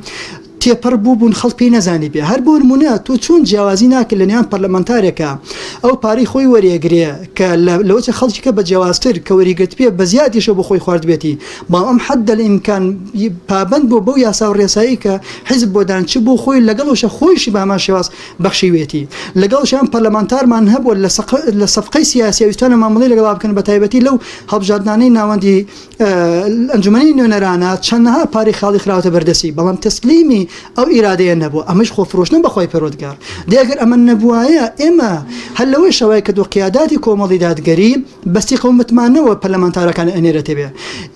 تێپەر بوون خەڵک پێی نەزانی بێ هەر بۆ نمونە تۆ چۆن جیاوازی ناکە لە نێوان پەرلەمانتارێکە ئەو پارەی خۆی وەرێگرێ کە لەوەچە خەڵکیکە بە جیاوازتر کە وەریگرت پێ بە زیادیشە بۆ خۆی خوارد بێتی بەڵام ئەم حەدە لە ئیمکان پابەند بۆ بەو یاسا و ڕێسایی کە حیزب بۆ دانچ بۆ خۆی لەگەڵەوەشە خۆیشی بامان شێواز بەخشیوێتی لەگەڵشیان پەرلەمانتارمان هەبووە لە سەفقەی سیاسی ویستوانە مامەڵەی لەگەڵا بکەن بە تایبەتی لەو هەڵبژاردنانەی ناوەندی ئەنجومەنی نوێنەرانە چەندەها پارەی خاڵی خراوەتە بەردەسی بەڵام تەسلیمی ئەو ئیرادەیە نەبوو ئەمەش خۆفرۆشتن بەخوای پەروەردگار دێگەر ئەمە نەبووایە ئێمە هەر لەوەی شەوای کە دو قیاداتی کۆمەڵی دادگەری بەستی قەومەتمانەوە پەرلەمانتارەکان ئەنێرەتێ بێ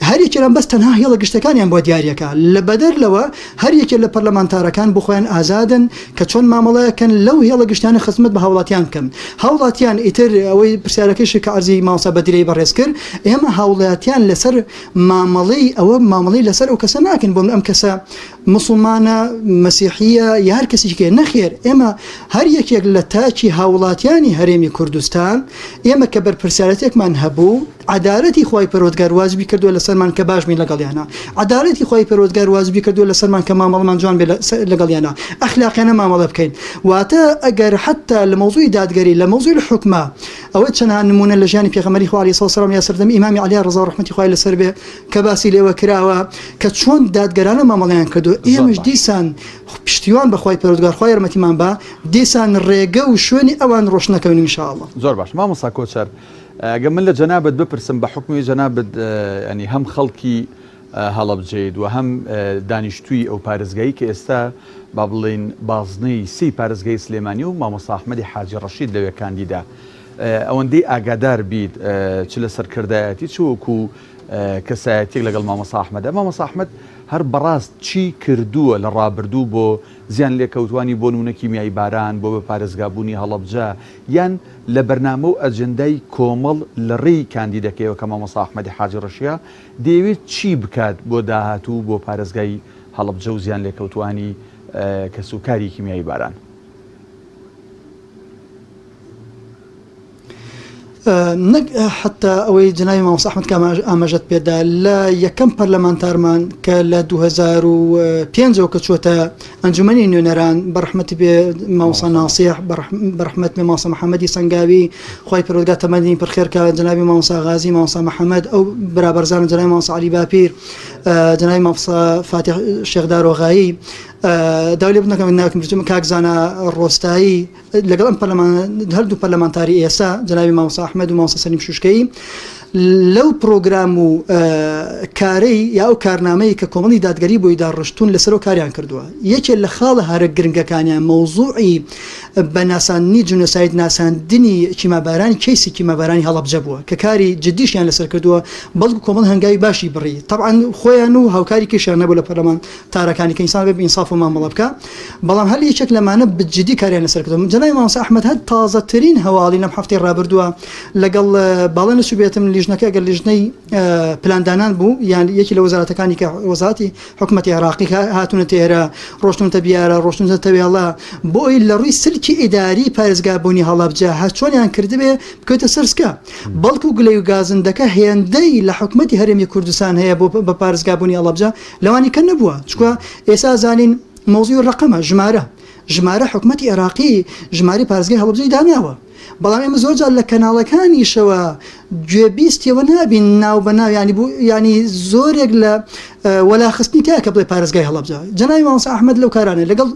هەر یەکێران بەس تەنها هێڵە گشتەکانیان بۆ دیاریەکە لە بەدەر لەوە هەر یەکێک لە پەرلەمانتارەکان بۆ خۆیان ئازادن کە چۆن مامەڵەیەکەن لەو هێڵە گشتیانە خزمەت بە هاوڵاتیان بکەن هاوڵاتیان ئیتر ئەوەی پرسیارەکەیشی کە عەرزی مامۆستا بەدرەی بەڕێز کرد ئێمە هاوڵاتیان لەسەر مامەڵەی ئەوە مامەڵەی لەسەر ئەو کەسە ناکەن بۆ ئەم کەسە مسلمانە مەسیحیە یا هەر کەسێکی نەخێر ئێمە هەر یەکێک لە تاچی هاوڵاتیانی هەرێمی کوردستان ئێمە کە بەرپرسیارەتێکمان هەبوو عدالەتی خوای پەروەردگار واجبی کردووە لەسەرمان کە باش بین لەگەڵیانە عدالەتی خوای پەروەردگار واجبی کردووە لەسەرمان کە مامەڵەمان جوان بێ لەگەڵیانە ئەخلاقیانە مامەڵە بکەین واتە ئەگەر حتا لە مەوزوعی دادگەری لە مەوزوعی حکومە ئەوە چەندان نمونە لە ژیانی پێغەمبەری خوا عەلەیهی سەلام یا سەردەمی ئیمامی عەلی ڕەزا ڕەحمەتی خوای لەسەر بێ کە باسی لێوە کراوە کە چۆن دادگەرانە مامەڵەیان کردو ئێمەش دیسان پشتیوان بەخوای پەروەردگار خوای یارمەتیمان با دیسان ڕێگە و شوێنی ئەوان ڕۆشن نەکەون ئینشاءالله زۆر باش مامۆستا کۆچەر ئەگەر من لە جەنابەت بپرسم بە حکمی جەنابەت ینی هەم خەڵکی هەڵەبجەیت و هەم دانیشتووی ئەو پارێزگایی کە ئێستا با بڵێن بازنەی سی پارێزگای سلێمانی و مامۆستا ئەحمەدی حاجی ڕەشید لەوێ کاندیدا ئەوەندەی ئاگادار بیت چ لە سەرکردایەتی چ وەکو کەسایەتێک لەگەڵ مامۆستا ئەحمەدە مامۆستا ئەحمەد هەر بەڕاست چی کردووە لە ڕابردوو بۆ زیان لێکەوتوانی بۆ نمونە کیمیایی باران بۆ بە پارێزگابوونی هەڵەبجە یان لە بەرنامە و ئەجەندای کۆمەڵ لە ڕێی کاندیدەکەیەوە کە مامۆستا ئەحمەدی حاجی ڕەشیە دەیەوێت چی بکات بۆ داهاتوو بۆ پارێزگای هەڵەبجە و زیان لێکەوتوانی کەسوکاری کیمیایی باران حتا ئەوەی جناوی مامۆستا ئەحمەد ئاماژەت پێدا لە یەکەم پەرلەمانتارمان کە لە 2005 کە چووەتە ئەنجومەنی نوێنەران بەڕەحمەتی بێ مامۆستا ناسیح بەڕەحمەت بێ مامۆستا محەممەدی سەنگاوی خی پەروەردگار تەمەنی پرخێرکە جناوی مامۆستا غازی مامۆستا محەممەد ئەو برابەرزانە جناوی مامۆستا عەلی باپیر جناوی مامۆستا فاتح شێخدار وغایی داوای لێ بنەکەم ناکەم کاکزانە ڕۆستایی لەگەڵ ئەم هەردوو پەرلەمانتاری ئێستا جناوی مامۆستا ئەحمەد و مامۆستا سەلیم شوشکەی لەو پرۆگرام و کارەی یا ئەو کارنامەی کە کۆمەڵی دادگەری بۆی داڕشتون لەسەرەوە کاریان کردووە یەکێک لە خاڵە هەرە گرنگەکانیان مەوزوعی بەناساندنی جونۆساید ناساندنی کیمابارانی کەیسی کیمابارانی هەڵەبجە بووە کە کاری جدیشیان لەسەر کردووە بەڵکو کۆمەڵ هەنگاوی باشی بڕی طبعا خۆیان و هاوکاری کێشیان نەبوو لە پەرلەمان تارەکانی کە ئینسان بێ ئینساف و مامەڵە بکە بەڵام هەر یەکێک لەمانە بجددی کاریان لەسەر کردووە جناوی مامۆستا ئەحمەد هەر تازەترین هەواڵی لەم هەفتەی ڕابردووە لەگەڵ باڵێن سوبێتم لیژنەکە ئەگەر لیژنەی پلاندانان بوو یان یەکی لە وەزارەتەکانی کە وەزارەتی حکوومەتی عێراقی هاتوونە تێرە ڕۆشتونتە بیارە ڕۆشتونتە تەوێڵە بۆی لە ڕووی سلکی ئیداری پارێزگابوونی هەڵەبجە هەر چۆنیان کردبێ بکەوتە سەرسکە بەڵکو گلەی و گازندەکە هێندەی لە حکوومەتی هەرێمی کوردستان هەیە بە پارێزگابوونی هەڵەبجە لەوانی کە نەبووە چکوە ئێستا زانین مۆزوی ڕقەمە ژمارە حکوومەتی عێراقی ژماری پارێزگای هەڵەبجەی دانیاوە بەڵام ئێمە زۆرجار لە کەناڵەکانیشەوە گوێبیستیەوە نابین ناو بەناو ینی زۆرێک لە وەلاخستنی تیا کە بڵێ پارێزگای هەڵەبجە جناوی مامۆستا ئەحمەد لەو کارانە لەگەڵ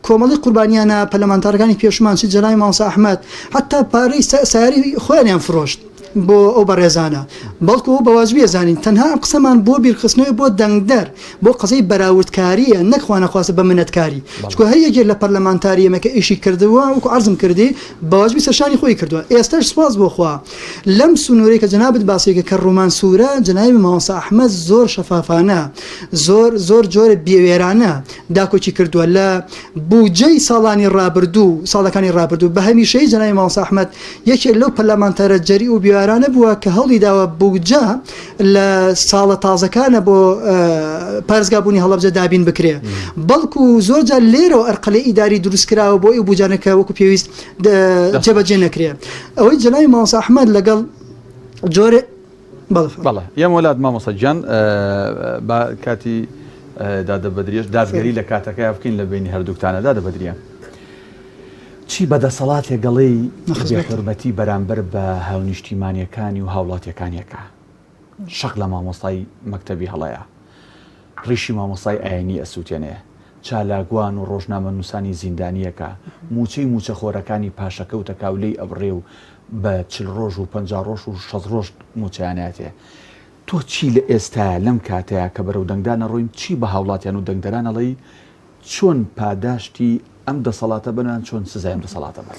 کۆمەڵی قوربانیانە پەرلەمانتارەکانی پێشمان چ جناوی مامۆستا ئەحمەد حتا پارەی سیاری خۆیانیان فرۆشت بۆ ئەو بەڕێزانە بەڵکو بەواجبیە زانین تەنها ئەم قسەمان بۆ بیرخستنەوەی بۆ دەنگدەر بۆ قسەی بەراوردکاریە نەخوانەخواستە بە منەتکاری چکە هەر یەکێک لە پەرلەمانتاری ئێمە کە ئیشی کردووە وەکو عەرزم کردی بەواجبی سەرشانی خۆی کردووە ئێستاش سوپاس بۆ خوا لەم سنوورەی کە جەنابەت باسیەکە کە ڕوومان سوورە جەنابی مامۆستا ئەحمەد زۆر شەفافانە زۆر جۆرە بێوێرانە داکۆچی کردووە لە بودجەی ساڵانی ڕابردوو بە هەمیشەی جەنابی مامۆستا ئەحمەد یەکێک لەو پەرلەمانتارە جەری و بیوارانە بووە کە هەڵی داوە بودجە لە ساڵە تازەکانە بۆ پارێزگابوونی هەڵەبجە دابین بکرێ بەڵکو زۆرجار لێرەوە ئەرقەلەی ئیداری دروستکراوە بۆ ئەو بودجانەکە وەکو پێویست جێبەجێ نەکرێ ئەوەی جەنابی مامۆستا ئەحمەد لەگەڵ جۆرە بەڵێ یەم وڵات مامۆستا گیان با کاتی دادەبەدریش دادگەری لە کاتەکەی بکەین لە بینی هەردووکتانە دادەبەدریە چی بەدەسەڵاتێ گەڵەی حرمەتی بەرامبەر بە هاونیشتیمانیەکانی و هاوڵاتیەکانیەکە شەق لە مامۆستای مەکتەبی هەڵەیە ڕیشی مامۆستای ئاینی ئەسووتێنێ چالاگوان و ڕۆژنامە نووسانی زیندانیەکە موچەی موچەخۆرەکانی پاشەکەوتە کاولەی ئەبڕێ و بە 40 ڕۆژ و 50 ڕۆژ و 60 ڕۆژ موچەیاناتێ تۆ چی لە ئێستا لەم کاتەیە کە بەرەو دەنگدانە ڕۆین چی بە هاوڵاتیان و دەنگدەرانەڵی چۆن پاداشتی ئەم دەسەڵاتە بنان چۆن سزای ئەم دەسەڵاتە بن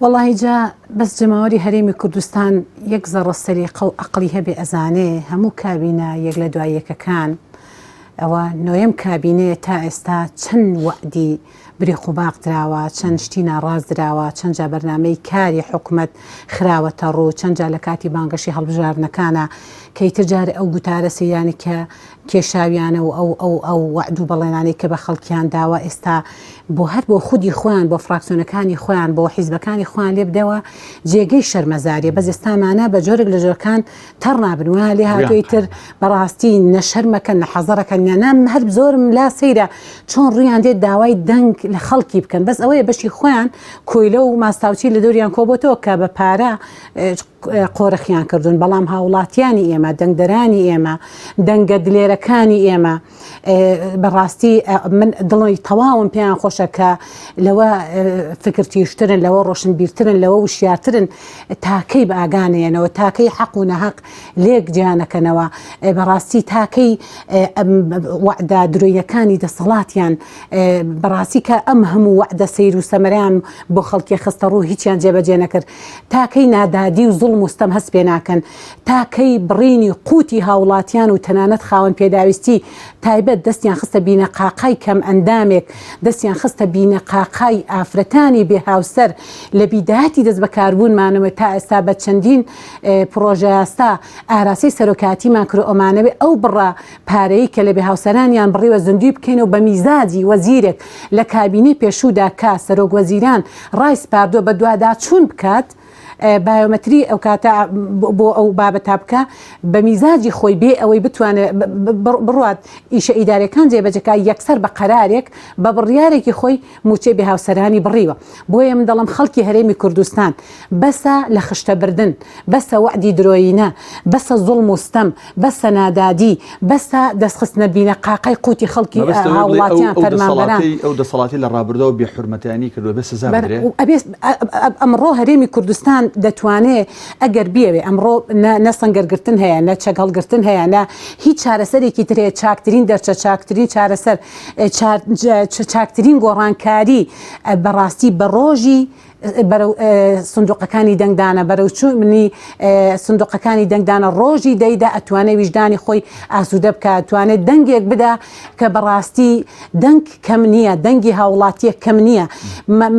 والله جا بەس جەماوەری هەرێمی کوردستان یەک زەڕە سەلیقە و عەقڵی هەبێ ئەزانێ هەموو کابینە یەک لە دوای یەکەکان ئەوە نۆیەم کابینەیە تا ئێستا چەند وعدی بریخوباق دراوە چەند شتی ناڕاز دراوە چەند جا بەرنامەی کاری حکوومەت خراوەتە ڕوو چەند جا لە کاتی بانگەشی هەڵبژاردنەکانە کە ئیتر جارێ ئەو گوتارە سەیانی کە کێشاویانە و ئەو وعد و بەڵێنانەی کە بە خەڵکیان داوە ئێستا بۆ هەر بۆ خودی خۆیان بۆ فراکسیۆنەکانی خۆیان بۆ حیزبەکانی خۆیان لێ بدەوە جێگەی شەرمەزاریە بەس ئێستامانە بە جۆرێک لە جۆرەکان تەڕ نابن وایە لێ هاتووی تر بەڕاستی نەشەرمەکەن نە حەزەرەکەن نام هەر زۆرم لا سەیرە چۆن ڕویان دێت داوای دەنگ لە خەڵکی بکەن بەس ئەوەیە بەشی خۆیان کۆیلە و ماستاوچی لە دەوریان کۆبۆتەوە کە بە پارە قۆرەخیان کردوون بەڵام هاوڵاتیانی ئێمە دەنگدەرانی ئێمە دەنگە دلێرەکانی ئێمە بەڕاستی من دڵی تەواوم پێیان خۆشە کە لەوە فکرتیشترن لەوە ڕۆشنبیرترن لەوە وشیارترن تاکەی بە ئاگانەیەنەوە تاکەی حەق و نەحەق لێک گیانەکەنەوە بەڕاستی تاکەی وعدە درۆیەکانی دەسەڵاتیان بەڕاستی کە ئەم هەموو وعدە سەیر و سەمەران بۆ خەڵکی خستە ڕوو هیچیان جێبەجێ نەکرد تاکەی نادادی و زوڵم و ستەم هەست پێ ناکەن تاکەی بڕینی قوتی هاوڵاتیان و تەنانەت خاوەن پێداویستی تایبەت دەستیان خستە بینە قاقای کەم ئەندامێک دەستیان خستە بینە قاقای ئافرەتانی بێ هاوسەر لە بیداەتی دەست بەکاربوونمانەوە تا ئێستا بە چەندین پرۆژە ئاستا ئاراسی سەرۆکاتیمان کرد ئەمانەوێ ئەو بڕە پارەی کە لە بێ هاوسەرانیان بڕیوە زندوی بکەینەوە بە میزاجی وەزیرێک لە کابینەی پێشوودا کا سەرۆک وەزیران ڕای سپاردووە بە دووادا چوون بکات بایۆمەتری ئەو کاتە بۆ ئەو بابەتا بکە بە میزاجی خۆی بێ ئەوەی بتوانێت بڕات ئیشە ئیدارەکان جێبەجەکە یەکسەر بە قەرارێک بە بڕیارێکی خۆی موچێ بێ هاوسەرانی بڕیوە. بۆیە من دەڵم خەڵکی هەرێمی کوردستان بەسە لە خشتەبردن، بەسە وعدی درۆینە، بەسە زوڵم و ستەم، بەسە نادادی، بەسە دەستخستنە بینە قاقای قوتی خەڵکی هاوڵاتیان فەرمانبەران ئەو دەسەڵاتی لە ڕابردەوە بێحورمەتیانی کردووە بە سزا بدرێت. ئەمڕۆ هەرێمی کوردستان دەتوانێت ئەگەر بیاوێ ئەمڕۆ نە سەنگەرگرتن هەیە، نە چەگەڵگرتن هەیە، نە هیچ چارەسەرێکی ترێت چاکترین دەرچە چاکترین چارەسەر چاکترین گۆڕانکاری بەڕاستی بە ڕۆژی بەرەو سندوقەکانی دەنگدانە بەرەو چوونی سندوقەکانی دەنگدانە ڕۆژی دەیدا ئەتوانێت ویژدانی خۆی ئاسوودە بکە، ئەتوانێت دەنگێک بدا کە بەڕاستی دەنگ کەم نییە، دەنگی هاوڵاتیە کەم نییە.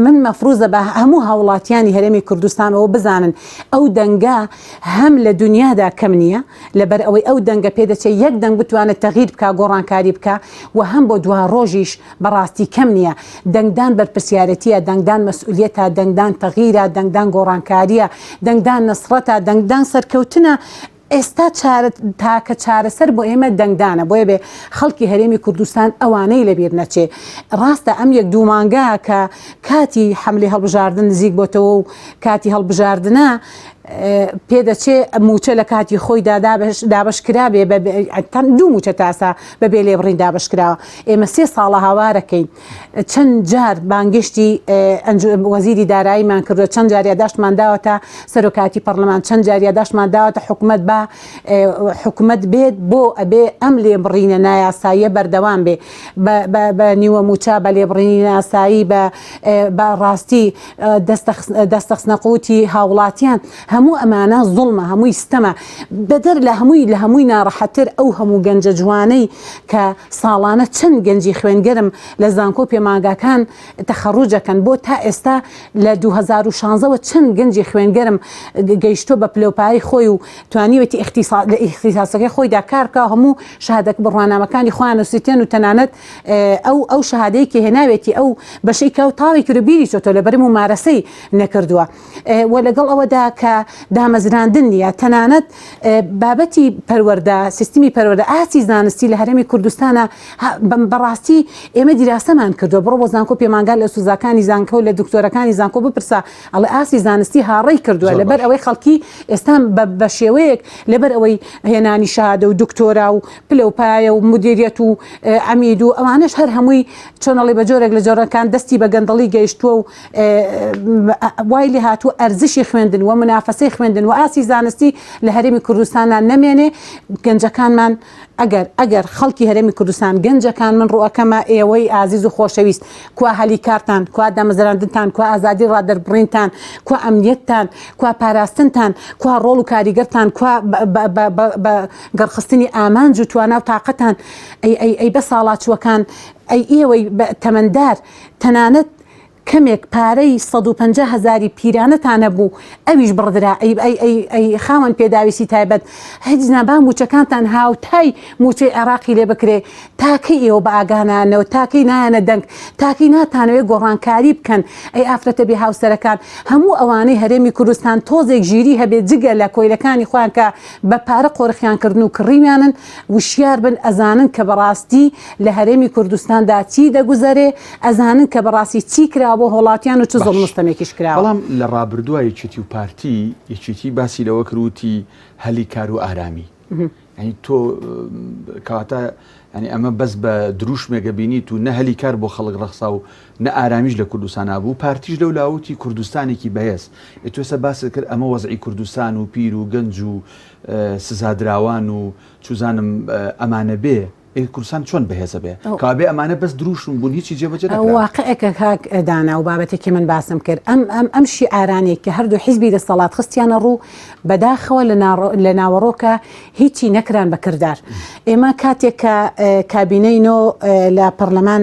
من مەفروزە بە هەموو هاوڵاتیانی هەرێمی کوردستانەوە بزانن ئەو دەنگە هەم لە دنیادا کەم نییە لەبەر ئەوەی ئەو دەنگە پێدەچێت یەک دەنگ بتوانێت تەغیر بکە گۆڕانکاری بکە و هەم بۆ دوا ڕۆژیش بەڕاستی کەم نییە. دەنگدان بەرپرسیارەتیە، دەنگدان مەسئولیەتە، دەنگدان تەغیرە، دەنگدان گۆڕانکاریە، دەنگدان نسڕەتە، دەنگدان سەرکەوتنە. ئێستا تاکە چارەسەر بۆ ئێمە دەنگدانە، بۆیە بێ خەڵکی هەرێمی کوردستان ئەوانەی لەبیر نەچێ. ڕاستە ئەم یەک دوو مانگە کە کاتی حملی هەڵبژاردن نزیک بۆتەوە و کاتی هەڵبژاردنە پێدەچێ موچە لە کاتی خۆیدا دابشکرا بێ دوو موچە تاسا بەبێ لێبڕین دابشکراوە. ئێمە 3 ساڵە هاوارەکەین، چەند جار بانگشتی وەزیری داراییمان کردووە، چەند جار یادداشتمان داوەتە سەرۆکاتی پەرلەمان، چەند جار یادداشتمان داوەتە حکوومەت بە حکوومەت بێت بۆ ئەبێ ئەم لێبڕینە نایاساییە بەردەوام بێ بە نیوە موچە بە لێبڕینی ناسایی بە ڕاستی دەستەخسنەقوتی هاوڵاتیان. هەموو ئەمانە زوڵمە، هەمووی ستەمە بەدەر لە هەمووی ناڕەحەتر ئەو هەموو گەنجە جوانەی کە ساڵانە چەند گەنجی خوێنگەرم لە زانکۆ پێمانگاکان تەخەڕوجەکەن بۆ تا ئێستا لە 2016ەوە چەند گەنجی خوێنگەرم گەیشتۆ بە پلۆپایی خۆی و توانیوەتی اختصاسەکەی خۆیدا کار بکە، هەموو شەهادەت بڕوانامەکانی خۆیان نووسیتێن و تەنانەت ئەو شەهادەیەکی هێناوێتی ئەو بەشەی کە و تاوی کرد بیری چۆتۆ لەبەرم و مارەسەی نەکردووە. و لەگەڵ ئەوەدا کە دامەزراندن نیە، تەنانەت بابەتی پەروەردە سیستمی پەروەردە ئاسی زانستی لە هەرێمی کوردستانە بەڕاستی ئێمە دیراسەمان کردو. بڕۆ بۆ زانکۆ پێمانگال لە سوزاکانی زانکۆ و لە دکتۆرەکانی زانکۆ بپرسە، ئەڵێ ئاسی زانستی هاڕێی کردووە لەبەر ئەوەی خەڵکی ئێستا بە شێوەیەک لەبەر ئەوەی هێنانی شادە و دکتۆرا و پلەپایە و مدیریەت و ئەمید و ئەوانش هەر هەمووی چۆنەڵی بە جۆرێک لە جۆرەکان دەستی بە گەندەڵی گەیشتووە و وای لێ هاتووە ئەرزشی خوێندن و منافەسەی خوێندن و ئاسی زانستی لە هەرێمی کوردستانە نەمێنێ. گەنجەکانمان ئەگەر خەڵکی هەرێمی کوردستان گەنجەکان من ڕوئەکەمە ئێوەی ئازیز و خۆشەویست، کوا هەلی کارتان، کوا دامەزراندنتان، کوا ئازادی ڕادەربڕینتان، کوا ئەمنیەتتان، کوا پاراستنتان، کوا ڕۆڵ و کاریگەرتان، کوا بە گەڕخستنی ئامانج و توانە و تااقەتان، ئەی بە ساڵاتچوەکان، ئەی ئێوەی تەمەندار تەنانەت کەمێک پارەی 150,000 پیرانەتانە بوو ئەویش بڕدرا ئەی خاوەن پێداویستی تایبەت هەجنا با موچەکانتان هاوتای موچەی عێراقی لێ بکرێ تاکەی ئێوە بە ئاگانانەوە تاکەی نایەنە دەنگ تاکەی ناتانەوێت گۆڕانکاری بکەن. ئەی ئافرەتە بێ هاوسەرەکان هەموو ئەوانەی هەرێمی کوردستان تۆزێک ژیری هەبێت جگە لە کۆیلەکانی خۆیان کە بە پارە قۆرخیانکردن و کڕیویانن وشیار بن ئەزانن کە بەڕاستی لە هەرێمی کوردستاندا چی دەگوزەرێ، ئەزانن کە بەڕاستی چی کرا بۆ هۆڵاتیان و چ زڵمستەمێکیش کراوە. بەڵام لە ڕابردووە یەکێتی و پارتی یەکێتی باسی لەوە کروتی هەلی کار و ئارامی، ینی تۆ کەواتە ینی ئەمە بەس بە دروشمێگە بینیت و نە هەلی کار بۆ خەڵک ڕەخسا و نە ئارامیش لە کوردستان نبوو. پارتیش لەو لاوتی کوردستانێکی بەهێز توێسە باست کرد ئەمە وەزعی کوردستان و پیر و گەنج و سزادراوان و چوزانم ئەمانە بێ کوردستان چۆن بەهێزە بێ کابێ ئەمانە بەس دروشم بوون هیچی جێبەجێ نەکرا. واقعەکە کاک دانا و بابەتێکی من باسم کرد ئەم شیعارانێک کە هەردوو حیزبی دەسەڵات خستیانە ڕوو بەداخەوە لە ناوەڕۆکە هیچی نەکران بەکردار. ئێمە کاتێک کە کابینەی نۆ لە پەرلەمان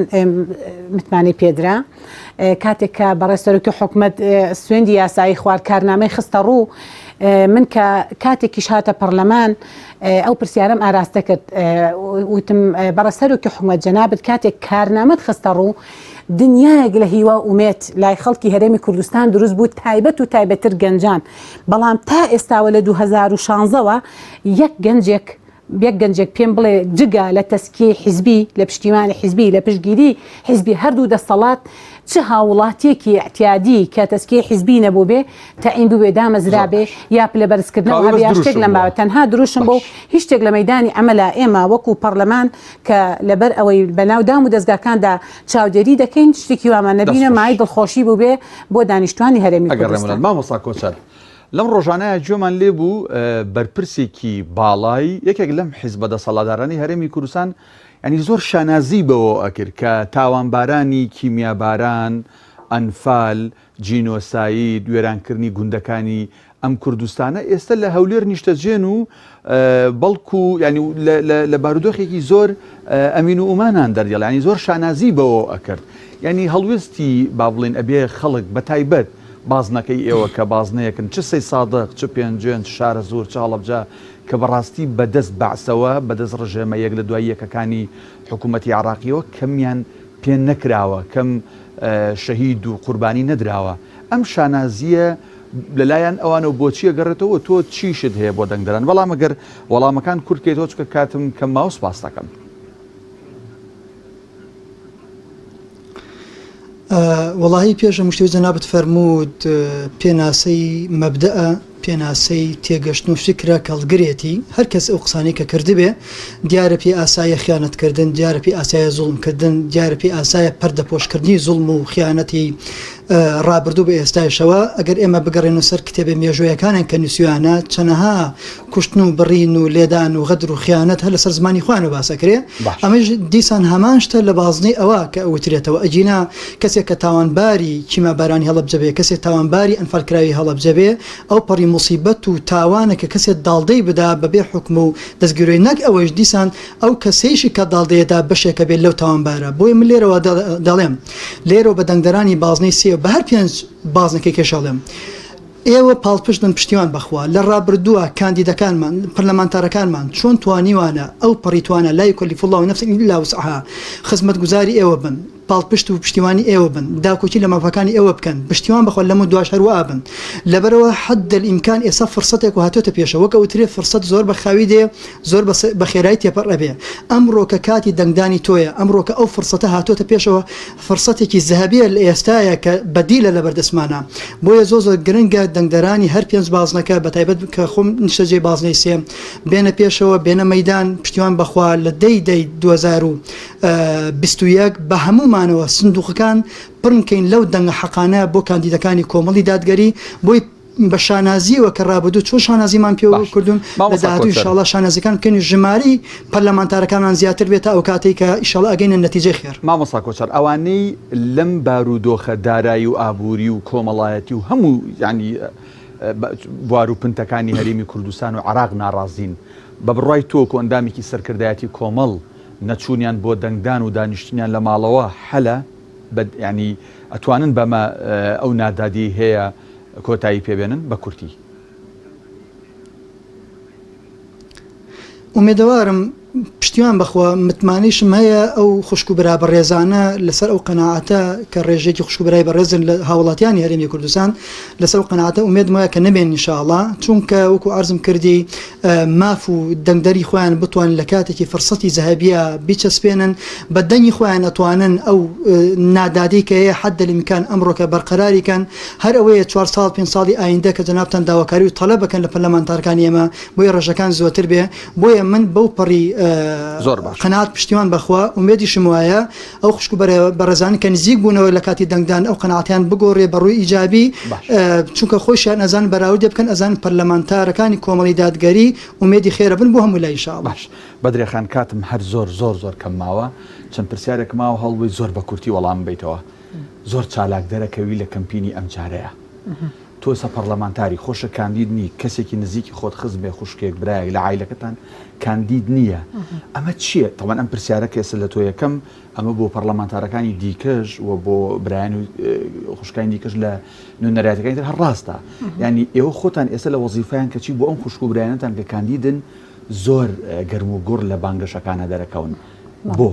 متمانی پێدرا کاتێک کە بەڕێستەرۆکی حکوومەت سوێندی یاسایی خوارد کارنامەی خستە ڕوو من كاتێکیش هاتە پەرلەمان ئەو پرسیارەم ئاراستە کرد وتم بەڕەسەرۆکی حکوومەت جەنابەت کاتێک کارنامەت خستە ڕوو دنیایەک لە هیوا ئومێت لای خەڵکی هەرێمی کوردستان دروست بوو تایبەت و تایبەتر گەنجان بەڵام تا ئێستاوە لە 2016ەوە یەک گەنجێک پێم بڵێ جگە لە تەسکی حیزبی لە پشتیوانی حیزبی لە پشتگیری حیزبی هەردوو دەسەڵات چه هاوڵاتیەکی اعتیادی کە تەسکی حیزبی نەبوو بێ تەعین بوو بێ دامەزرا بێ یا لە بەرزکردنەوە هەبێ شتێک لەم باوە تەنها دروشم بۆ هیچ شتێک لە مەیدانی ئەمەلا ئێمە وەکو پەرلەمان کە لەبەر ئەوەی بەناو دام و دەستگاکاندا چاودێری دەکەین شتێکی وامان نەبینە مای دڵخۆشی بوو بێ بۆ دانیشتوانی هەرێمی کوردستان. مامۆستا کۆچەر لەم ڕۆژانەیە گوێمان لێ بوو بەرپرسێکی باڵای یەکێک لەم حیزبە دەسەڵاتدارانی هەرێمی کوردستان ینی زۆر شانازی بەوە ئەکرد کە تاوانبارانی کیمیاباران ئەنفال جینۆسایی دوێرانکردنی گوندەکانی ئەم کوردستانە ئێستا لە هەولێر نیشتەجێن و بەڵکو ینی لە بارودۆخێکی زۆر ئەمین و ئومانان دەردێڵ ینی زۆر شانازی بەوە ئەکرد ینی هەڵوێستی با بڵێن ئەبێ خەڵک بە تایبەت بازنەکەی ئێوە کە بازنەیەکن چ سەی سادق چ پێنجێن شارە زۆر چ هەڵەبجا کە بەڕاستی بەدەست بەعسەوە بەدەست ڕژێمە یەک لە دوای یەکەکانی حکوومەتی عراقیەوە کەمیان پێ نەکراوە کەم شەهید و قوربانی نەدراوە ئەم شانازیە لەلایەن ئەوانە بۆچیە گەڕێتەوە تۆ چیشت هەیە بۆ دەنگدەران بەڵام ئەگەر وەڵامەکان کورتکەیتەوە چکە کاتم کەم ماوس باس دەکەم. وەڵاهی پێشە مشتوی جەنابەت فەرموود پێناسەی مەبدەئە پێناسەی تێگەشتن و فکرە کەڵگرێتی هەر کەس ئەو قسانەی کە کردبێ دیارە پێ ئاسایە خیانەتکردن دیارە پێ ئاسایە زوڵمکردن دیارە پێ ئاسایە پەردەپۆشکردنی زوڵم و خیانەتی ڕابردوو بە ئێستایشەوە ئەگەر ئێمە بگەڕێن و سەر کتێبێ مێژویەکانن کە نووسیانە چەنەها کوشتن و بڕین و لێدان و غەدر و خیانەت هە لەسەر زمانی خوانە باسەکرێ ئەمەش دیسان هەمان شتە لە بازنەی ئەوە کە ئەوترێتەوە ئەجینا کەسێک کە تاوانباری کیمابارانی هەڵەبجەبێ کەسێک تاوانباری ئەنفالکراوی هەڵەبجەبێ ئەو پەڕی موسیبەت و تاوانە کە کەسێک داڵدەی بدا بەبێ حکم و دەستگیرۆی نەک ئەوەش دیسان ئەو کەسێشی کە داڵدەیەدا بەشێکە بێت لەو تاوانبارە بۆی من لێرەوە دەڵێم لێرەوە بە دەنگدەرانی بازنەی سێ بە هەر پێنج بازنەکەی کێشەڵێم ئێوە پاڵپشتن پشتیوان بەخوا لە ڕابردووە کاندیدەکانمان پەرلەمانتارەکانمان چۆن توانیوانە ئەو پەڕیتوانە لای کۆلیف الله و نەفسێک إلا وسعها خزمەتگوزاری ئێوە بن پاڵپشت و پشتیوانی ئێوە بن داکۆچی لە مافەکانی ئێوە بکەن پشتیوان بەخۆ لەمە دوای هەروە بن لەبەرەوە حد الئیمکان ئێستا فرسەتێک و هاتوۆتە پێشەوە وەک ئەوترێ فرسەت زۆر بە خاوی دێ زۆر بە خێرایی تێپەڕ ئەبێ ئەمڕۆ کە کاتی دەنگدانی تۆیە ئەمڕۆ کە ئەو فرسەتە هاتوۆتە پێشەوە فرسەتێکی زەهەبیە لە ئێستایە کە بەدیلە لە بەردەسمانە بۆیە زۆر گرنگە دەنگدەرانی هەر پێنج بازنەکە بە تایبەت کە خۆم نیشتەجێ بازنەی سێم بێنە پێشەوە بێنە مەیدان پشتیوان بەخوا لە دەی 2021 بە هەمومانەوە سندوقەکان پڕنکەین لەو دەنگە حەقانە بۆ کاندیدەکانی کۆمەڵی دادگەری بۆی بە شانازیەوە کە ڕابردوو چۆن شانازیمان پێوە کردوون لە داهاتوو ئینشاڵڵا شانازیەکان بکەین ژماری پەرلەمانتارەکانمان زیاتر بێتە ئەو کاتێک کە ئینشاڵڵا ئەگەینە نەتیجەی خێر. مامۆستا کۆچەر ئەوانەی لەم بارودۆخە دارایی و ئابووری و کۆمەڵایەتی و هەموو ینی بوار و پنتەکانی هەرێمی کوردستان و عراق ناڕازین بە بڕای تۆکو ئەندامێکی سەرکردایەتی کۆمەڵ نەچوونیان بۆ دەنگدان و دانیشتنیان لە ماڵەوە هەلە ینی ئەتوانن بەمە ئەو نادادی هەیە کۆتایی پێبێنن بە کورتی. ئومێدەوارم پشتیوان بەخوا متمانیشم هەیە ئەو خوشک و برا بەڕێزانە لەسەر ئەو قەناعەتە کە ڕێژێکی خوشک و برای بەڕێزن لە هاوڵاتیانی هەرێمی کوردستان لەسەر قەناعەتە ئومێدم وایە کە نەبێن ئینشاءڵڵا چونکە وەکو عەرزم کردی ماف و دەنگدەری خۆیان بتوانن لە کاتێکی فرسەتی زەهەبیە بیچەسپێنن بە دەنگی خۆیان ئەتوانن ئەو نادادی کە هەیە حد الئیمکان ئەمڕۆکە بەرقەراریکەن هەر ئەوەیە 4 ساڵ 5 ساڵی ئایندە کە جەنابتان داواکاری و تەڵەب بکەن لە پەرلەمانتارەکانی ئێمە بۆیە ڕێژەکان زۆرتر بێ بۆیە من بەو پەڕی زۆر باش قەناعەت پشتیوان بەخوا ئومێدیشم وایە ئەو خوشک و بەڕێزانی کە نزیک بوونەوە لە کاتی دەنگدان ئەو قەناعەتیان بگۆڕێ بەڕووی ئیجابی چونکە خۆشیان ئەزان بەراوردی بکەن ئەزان پەرلەمانتارەکانی کۆمەڵی دادگەری ئومێدی خێرە بن بۆ هەموو لای ئینشاءڵڵا. باش بەدرێخان کاتم هەر زۆر کەم ماوە چەند پرسیارێک ماوە هەڵوی زۆر بە کورتی وەڵام بیتەوە زۆر چالاک دەرەکەوی لە کەمپینی ئەم جارەیە تۆسە پەرلەمانتاری خۆشە کاندید نی کەسێکی نزیکی خۆت خزمێ خوشکێک برایەک لە عایلەکەتان کاندید نییە ئەمە چییە؟ تەوان ئەم پرسیارە کێسە لە تۆ یەکەم ئەمە بۆ پەرلەمانتارەکانی دیکەش و بۆ برایان و خوشکانی دیکەش لە نوێنەرایەتەکانی تر هەر ڕاستە ینی ئێوە خۆتان ئێستا لە وەزیفەیان کەچی بۆ ئەم خوشک و برایانتان کە کاندیدن زۆر گەرم و گوڕ لە بانگەشەکانە دەرەکەون بۆ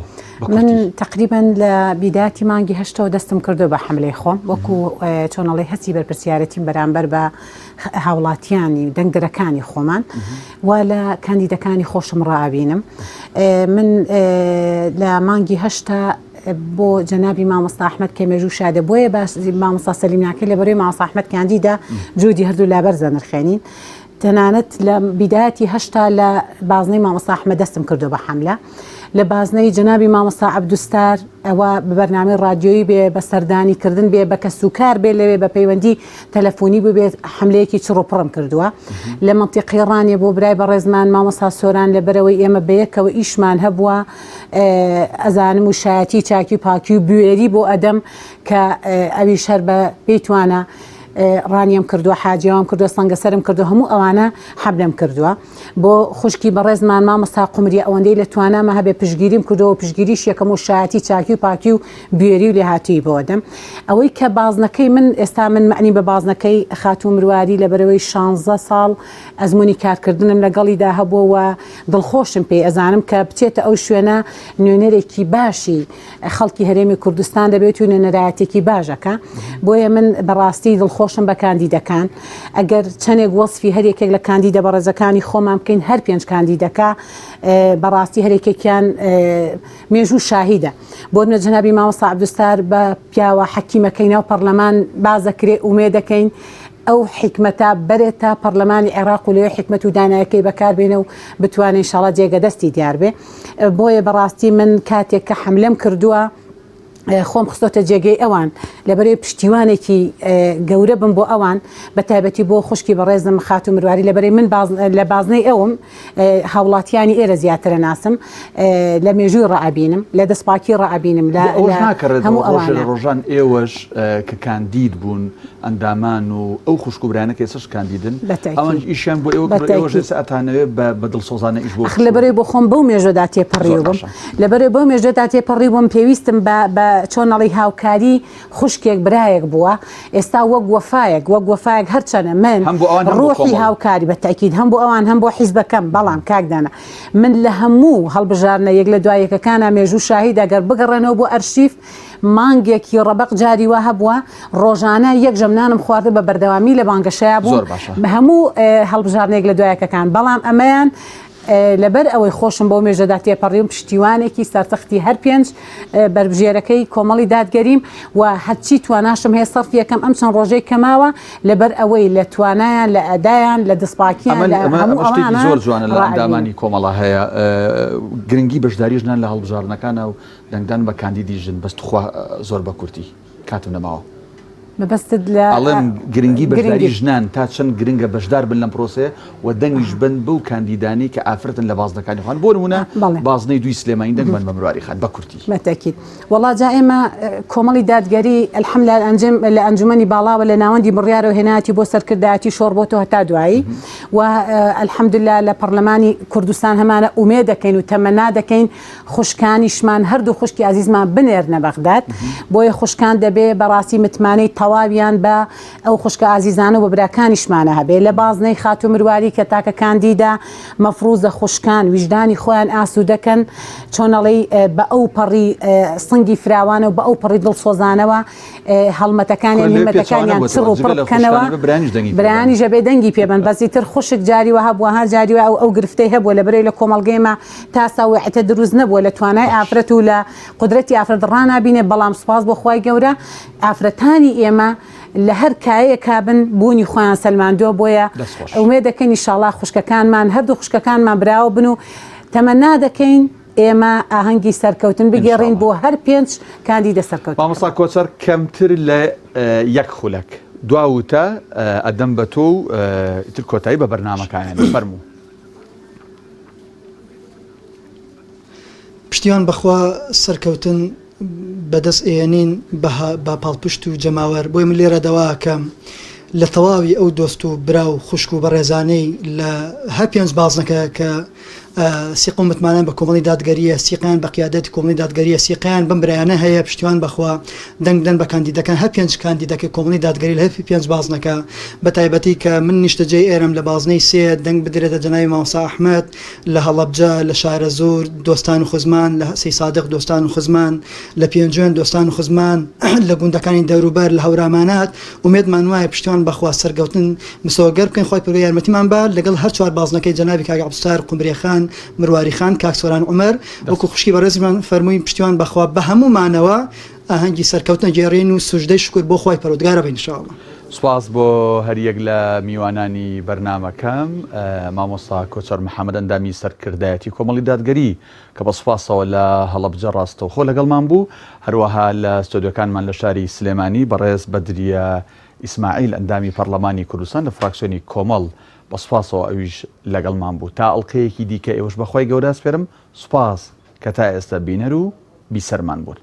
من تقریبا لە بیداتی مانگی هەشتەوە دەستم کردو بە حملەی خۆم وەکو چۆنەڵی هەستی بەرپرسیارەتیم بەرامبەر بە هاوڵاتیانی دەنگدەرەکانی خۆمان و لە کاندیدەکانی خۆشم ڕابینم من لە مانگی هەشتا بۆ جەنابی مامۆستا ئەحمەد کەمێژوو شادە بۆیە باش مامۆستا سەلیمناکە لەبەرەوەی مامۆستا ئەحمەد کاندیدا جوودی هەردوو لابەرزە نرخێنین تەنانەت لە بیداتی هەشتا لە بازنەی مامۆستا ئەحمەد دەستم کردو بە حملە لە بازنەی جەنابی مامۆستا عەبدوستار ئەوە بە بەرنامەی ڕادیۆیی بێ بە سەردانیکردن بێ بە کەسوکار بێ لەوێ بە پەیوەندی تەلەفۆنی ببێت حملەیەکی چڕوپڕم کردووە لە مەنتیقی ڕانێ بۆ برای بەڕێزمان مامۆستا سۆران لەبەرەوەی ئێمە بەیەکەوە ئیشمان هەبووە ئەزانم و شایەتی چاکی و پاکی و بوێری بۆ ئەدەم کە ئەویش هەر بە پێیتوانە ڕانیم کردووە حاجیاوام کردووە سەنگەسەرم کردو هەموو ئەوانە حەبلەم کردووە بۆ خوشکی بەڕێزمان مامۆستا قومری ئەوەندەی لە توانامە هەبێ پشگیریم کردەوە پشگیریش یەکەم و شایەتی چاکی و پاکی و بوێری و لێهاتووی بۆ دەم ئەوەی کە بازنەکەی من ئێستا من معنی بە بازنەکەی خاتوو مرواری لەبەرەوەی 16 ساڵ ئەزمموی کارکردنم لەگەڵیدا هەبووە دڵخۆشم پێی ئەزانم کە بچێتە ئەو شوێنە نوێنەرێکی باشی خەڵکی هەرێمی کوردستان دەبێت و نوێنەرایەتێکی باشەکە بۆیە من بەڕاستی دڵخۆشم بە کاندیدەکان ئەگەر چەندێک وەصفی هەرێکێک لە کاندیدە بەڕێزەکانی خۆمان بکەین هەر 5 کاندیدەکە بەڕاستی هەرێکێکیان مێژوو شاهیدە بۆ نە جەنابی مامۆستا عەبدوستار بە پیاوە حەکیمەکەی ناو پەرلەمان بازەکرێ ئومێ دەکەین ئەو حکمەتە بەرێتە پەرلەمانی عێراق و لێ حکمت و دانایەکەی بەکاربێنە و بتوانێت ئینشاڵڵا جێگەدەستی دیار بێ بۆیە بەڕاستی من کاتێک کە حملەم کردووە خۆم خستۆتە جێگەی ئەوان لەبەرەوەی پشتیوانێکی گەورە بم بۆ ئەوان بە تایبەتی بۆ خوشکی بەڕێزم خاتوو مرواری لەبەرەوەی من لە بازنەی ئەوم هاوڵاتیانی ئێرە زیاترە ناسم لە مێژووی ڕائبینم لە دەستپاکی ڕائبینم لە هەموو ئەوانە ڕۆژان ئێوەش کە کاندید بوون ئەندامان و ئەو خوشک و برایانەکە ئێسش کاندیدن ئەوان ئیشیان بۆ ئێوە ئەتانەوێت بە دڵسۆزانە ئیش بۆ لەبەرەوەی بۆ خۆم بەو مێژۆدا تێپەڕیوبم لەبەرەوەی بەو مێژۆدا تێپەڕیوبم پێویستم بە چۆنەڵی هاوکاری خوشکێک برایەک بووە ئێستا وەک وەفایەک هەرچەنە من ڕۆحی هاوکاری بە تاکید هەم بۆ ئەوان هەم بۆ حیزبەکەم بەڵام کاکدانە من لە هەموو هەڵبژارنە یەک لە دوایەکەکانە مێژوو شاهید ئەگەر بگەڕێنەوە بۆ ئەرشیف مانگێکی ڕەبق جاری وا هەبووە ڕۆژانە یەک ژەمنانم خواردە بە بەردەوامی لە بانگەشەیە بوو بە هەموو هەڵبژارنێک لە دوایەکەکان بەڵام ئەمەیان لەبەر ئەوەی خۆشم بۆ مێژەدا تێپەڕیم پشتیوانێکی سەرتەختی هەر 5 بەربژێرەکەی کۆمەڵی دادگەریم و هەرچی تواناشم هەیە سەرف یەکەم ئەم چەند ڕۆژەی کەماوە لەبەر ئەوەی لە توانایان لە ئەدایان لە دەستپاکیان لە هەموو ئەوانە زۆر جوانە لە ئەندامانی کۆمەڵە هەیە گرنگی بەشداریژنان لە هەڵبژارنەکانە و دەنگدان بە کاندیدیژن بەستخوا زۆر بە کورتی کاتم نەماوە مەبەستت لە ئەڵێم گرنگی بەشداری ژنان تا چەند گرنگە بەشدار بن لەم پرۆسێ و دەنگیش بن بەو کاندیدانی کە ئافرەتن لە بازنەکانی خوان بۆ نمونە بازنەی دوی سلێمانی دەنگ بن بە مرواری خان بە کورتی بەتەکید وەڵا جا ئێمە کۆمەڵی دادگەری ئەلحەمدوللا لە ئەنجومەنی باڵاوە لە ناوەندی بڕیارەوە هێناتی بۆ سەرکردایەتی شۆڕ بۆتەوە هەتا دوایی و ئەلحەمدوللا لە پەرلەمانی کوردستان هەمانە ئومێد دەکەین و تەمەنا دەکەین خوشکانیشمان هەردوو خوشکی عزیزمان بنێرنە بەغداد بۆیە خوشکان دەبێ بەڕاستی متمانەی تەواویان بە ئەو خوشکە ئازیزانە و بەبراکانیشمانە هەبێ لە بازنەی خاتوو مرواری کە تاکە کاندیدا مەفروزە خوشکان ویژدانی خۆیان ئاسوودەکەن چۆنەڵی بە ئەو پەڕی سنگی فراوانە و بە ئەو پەڕی دڵسۆزانەوە هەڵمەتەکانیان هیمەتەکانیان چڕ و پڕ بکەنەوە برانی ژەبێ دەنگی پێبن بەزی تر خوشک جاریوە هەبووە هەر جاریوە ئەو گرفتەی هەبووە لەبەرەوەی لە کۆمەڵگەیمە تاسا وێعتە دروست نەبووە لە توانای ئافرەت و لە قودرەتی ئافرەت ڕانابینێ بەڵام سوپاس بۆ خوای گەورە ئافرەتانی ئێمە لە هەر کایەیە کابن بوونی خۆیان سەلماندووە بۆیە ئەومێ دەکەین ئینشاڵڵا خوشکەکانمان هەردوو خوشکەکانمان براوە بن و تەمەنا دەکەین ئێمە ئاهەنگی سەرکەوتن بگێڕین بۆ هەر 5 کاندیدە سەرکەوتن. مامۆستا کۆچەر کەمتر لە یەک خولەک دواوتە ئەدەم بە تۆ و ئیتر کۆتایی بە بەرنامەکانیان فەرموو. پشتیوان بەخوا سەرکەوتن بەدەست ئێنین بە پاڵپشت و جەماوەر بۆی من لێرە دەواکەم لە تەواوی ئەو دۆست و برا و خوشک و بەڕێزانەی لە هەر پێنج بازنەکە کە سیقۆ متمانان بە کۆمەڵی دادگەریە سیقیان بە قیادەتی کۆمەڵی دادگەریە سیقیان بم برایانە هەیە پشتیوان بەخوا دەنگدەن بە کاندیدەکان هەر پێنج کاندیدەکە کۆمەڵی دادگەری لە هەفی پێنج بازنەکە بە تایبەتی کە من نیشتەجێی ئێرم لە بازنەی سێ دەنگ بدرێتە جەناوی مامۆستا ئەحمەد لە هەڵەبجە لە شارە زۆر دۆستان و خزمان لە سی سادق دۆستان و خزمان لە پێنجوێن دۆستان و خزمان لە گوندەکانی دەوروبەر لە هەورامانات ومێدمان وایە پشتیوان بەخوا سەرگەوتن مسۆگەر بکەین خۆی پڕ یارمەتیمان با لەگەڵ هەر چوار بازنەکەی جەنابی کاک عەبدولستار قومبرێ خان مرواری خان کاک سۆران عومەر وەکو خوشکی بەڕێزمان فەرمووی پشتیوان بەخوا بە هەموومانەوە ئاهەنگی سەرکەوتنە گێڕین و سوژدەی شکر بۆ خۆی پەروەردگارە بین ئینشاءالله. سواز بۆ هەریەک لە میوانانی بەرنامەکەم مامۆستا کۆچەر محەممەد ئەندامی سەرکردایەتی کۆمەڵی دادگەری کە بە سوپاسەوە لە هەڵەبجە ڕاستەوخۆ لەگەڵمان بوو هەروەها لە ستۆدیۆکانمان لە شاری سلێمانی بەڕێز بەدریە ئیسماعیل ئەندامی پەرلەمانی کوردستان لە فراکسیۆنی کۆمەڵ بە سوپاسەوە ئەویش لەگەڵمان بوو تا ئەڵلقەیەکی دیکە ئێوەش بەخۆی گەورە سپێرم سوپاس کە تا ئێستا بینەر و بیسەرمان بوون.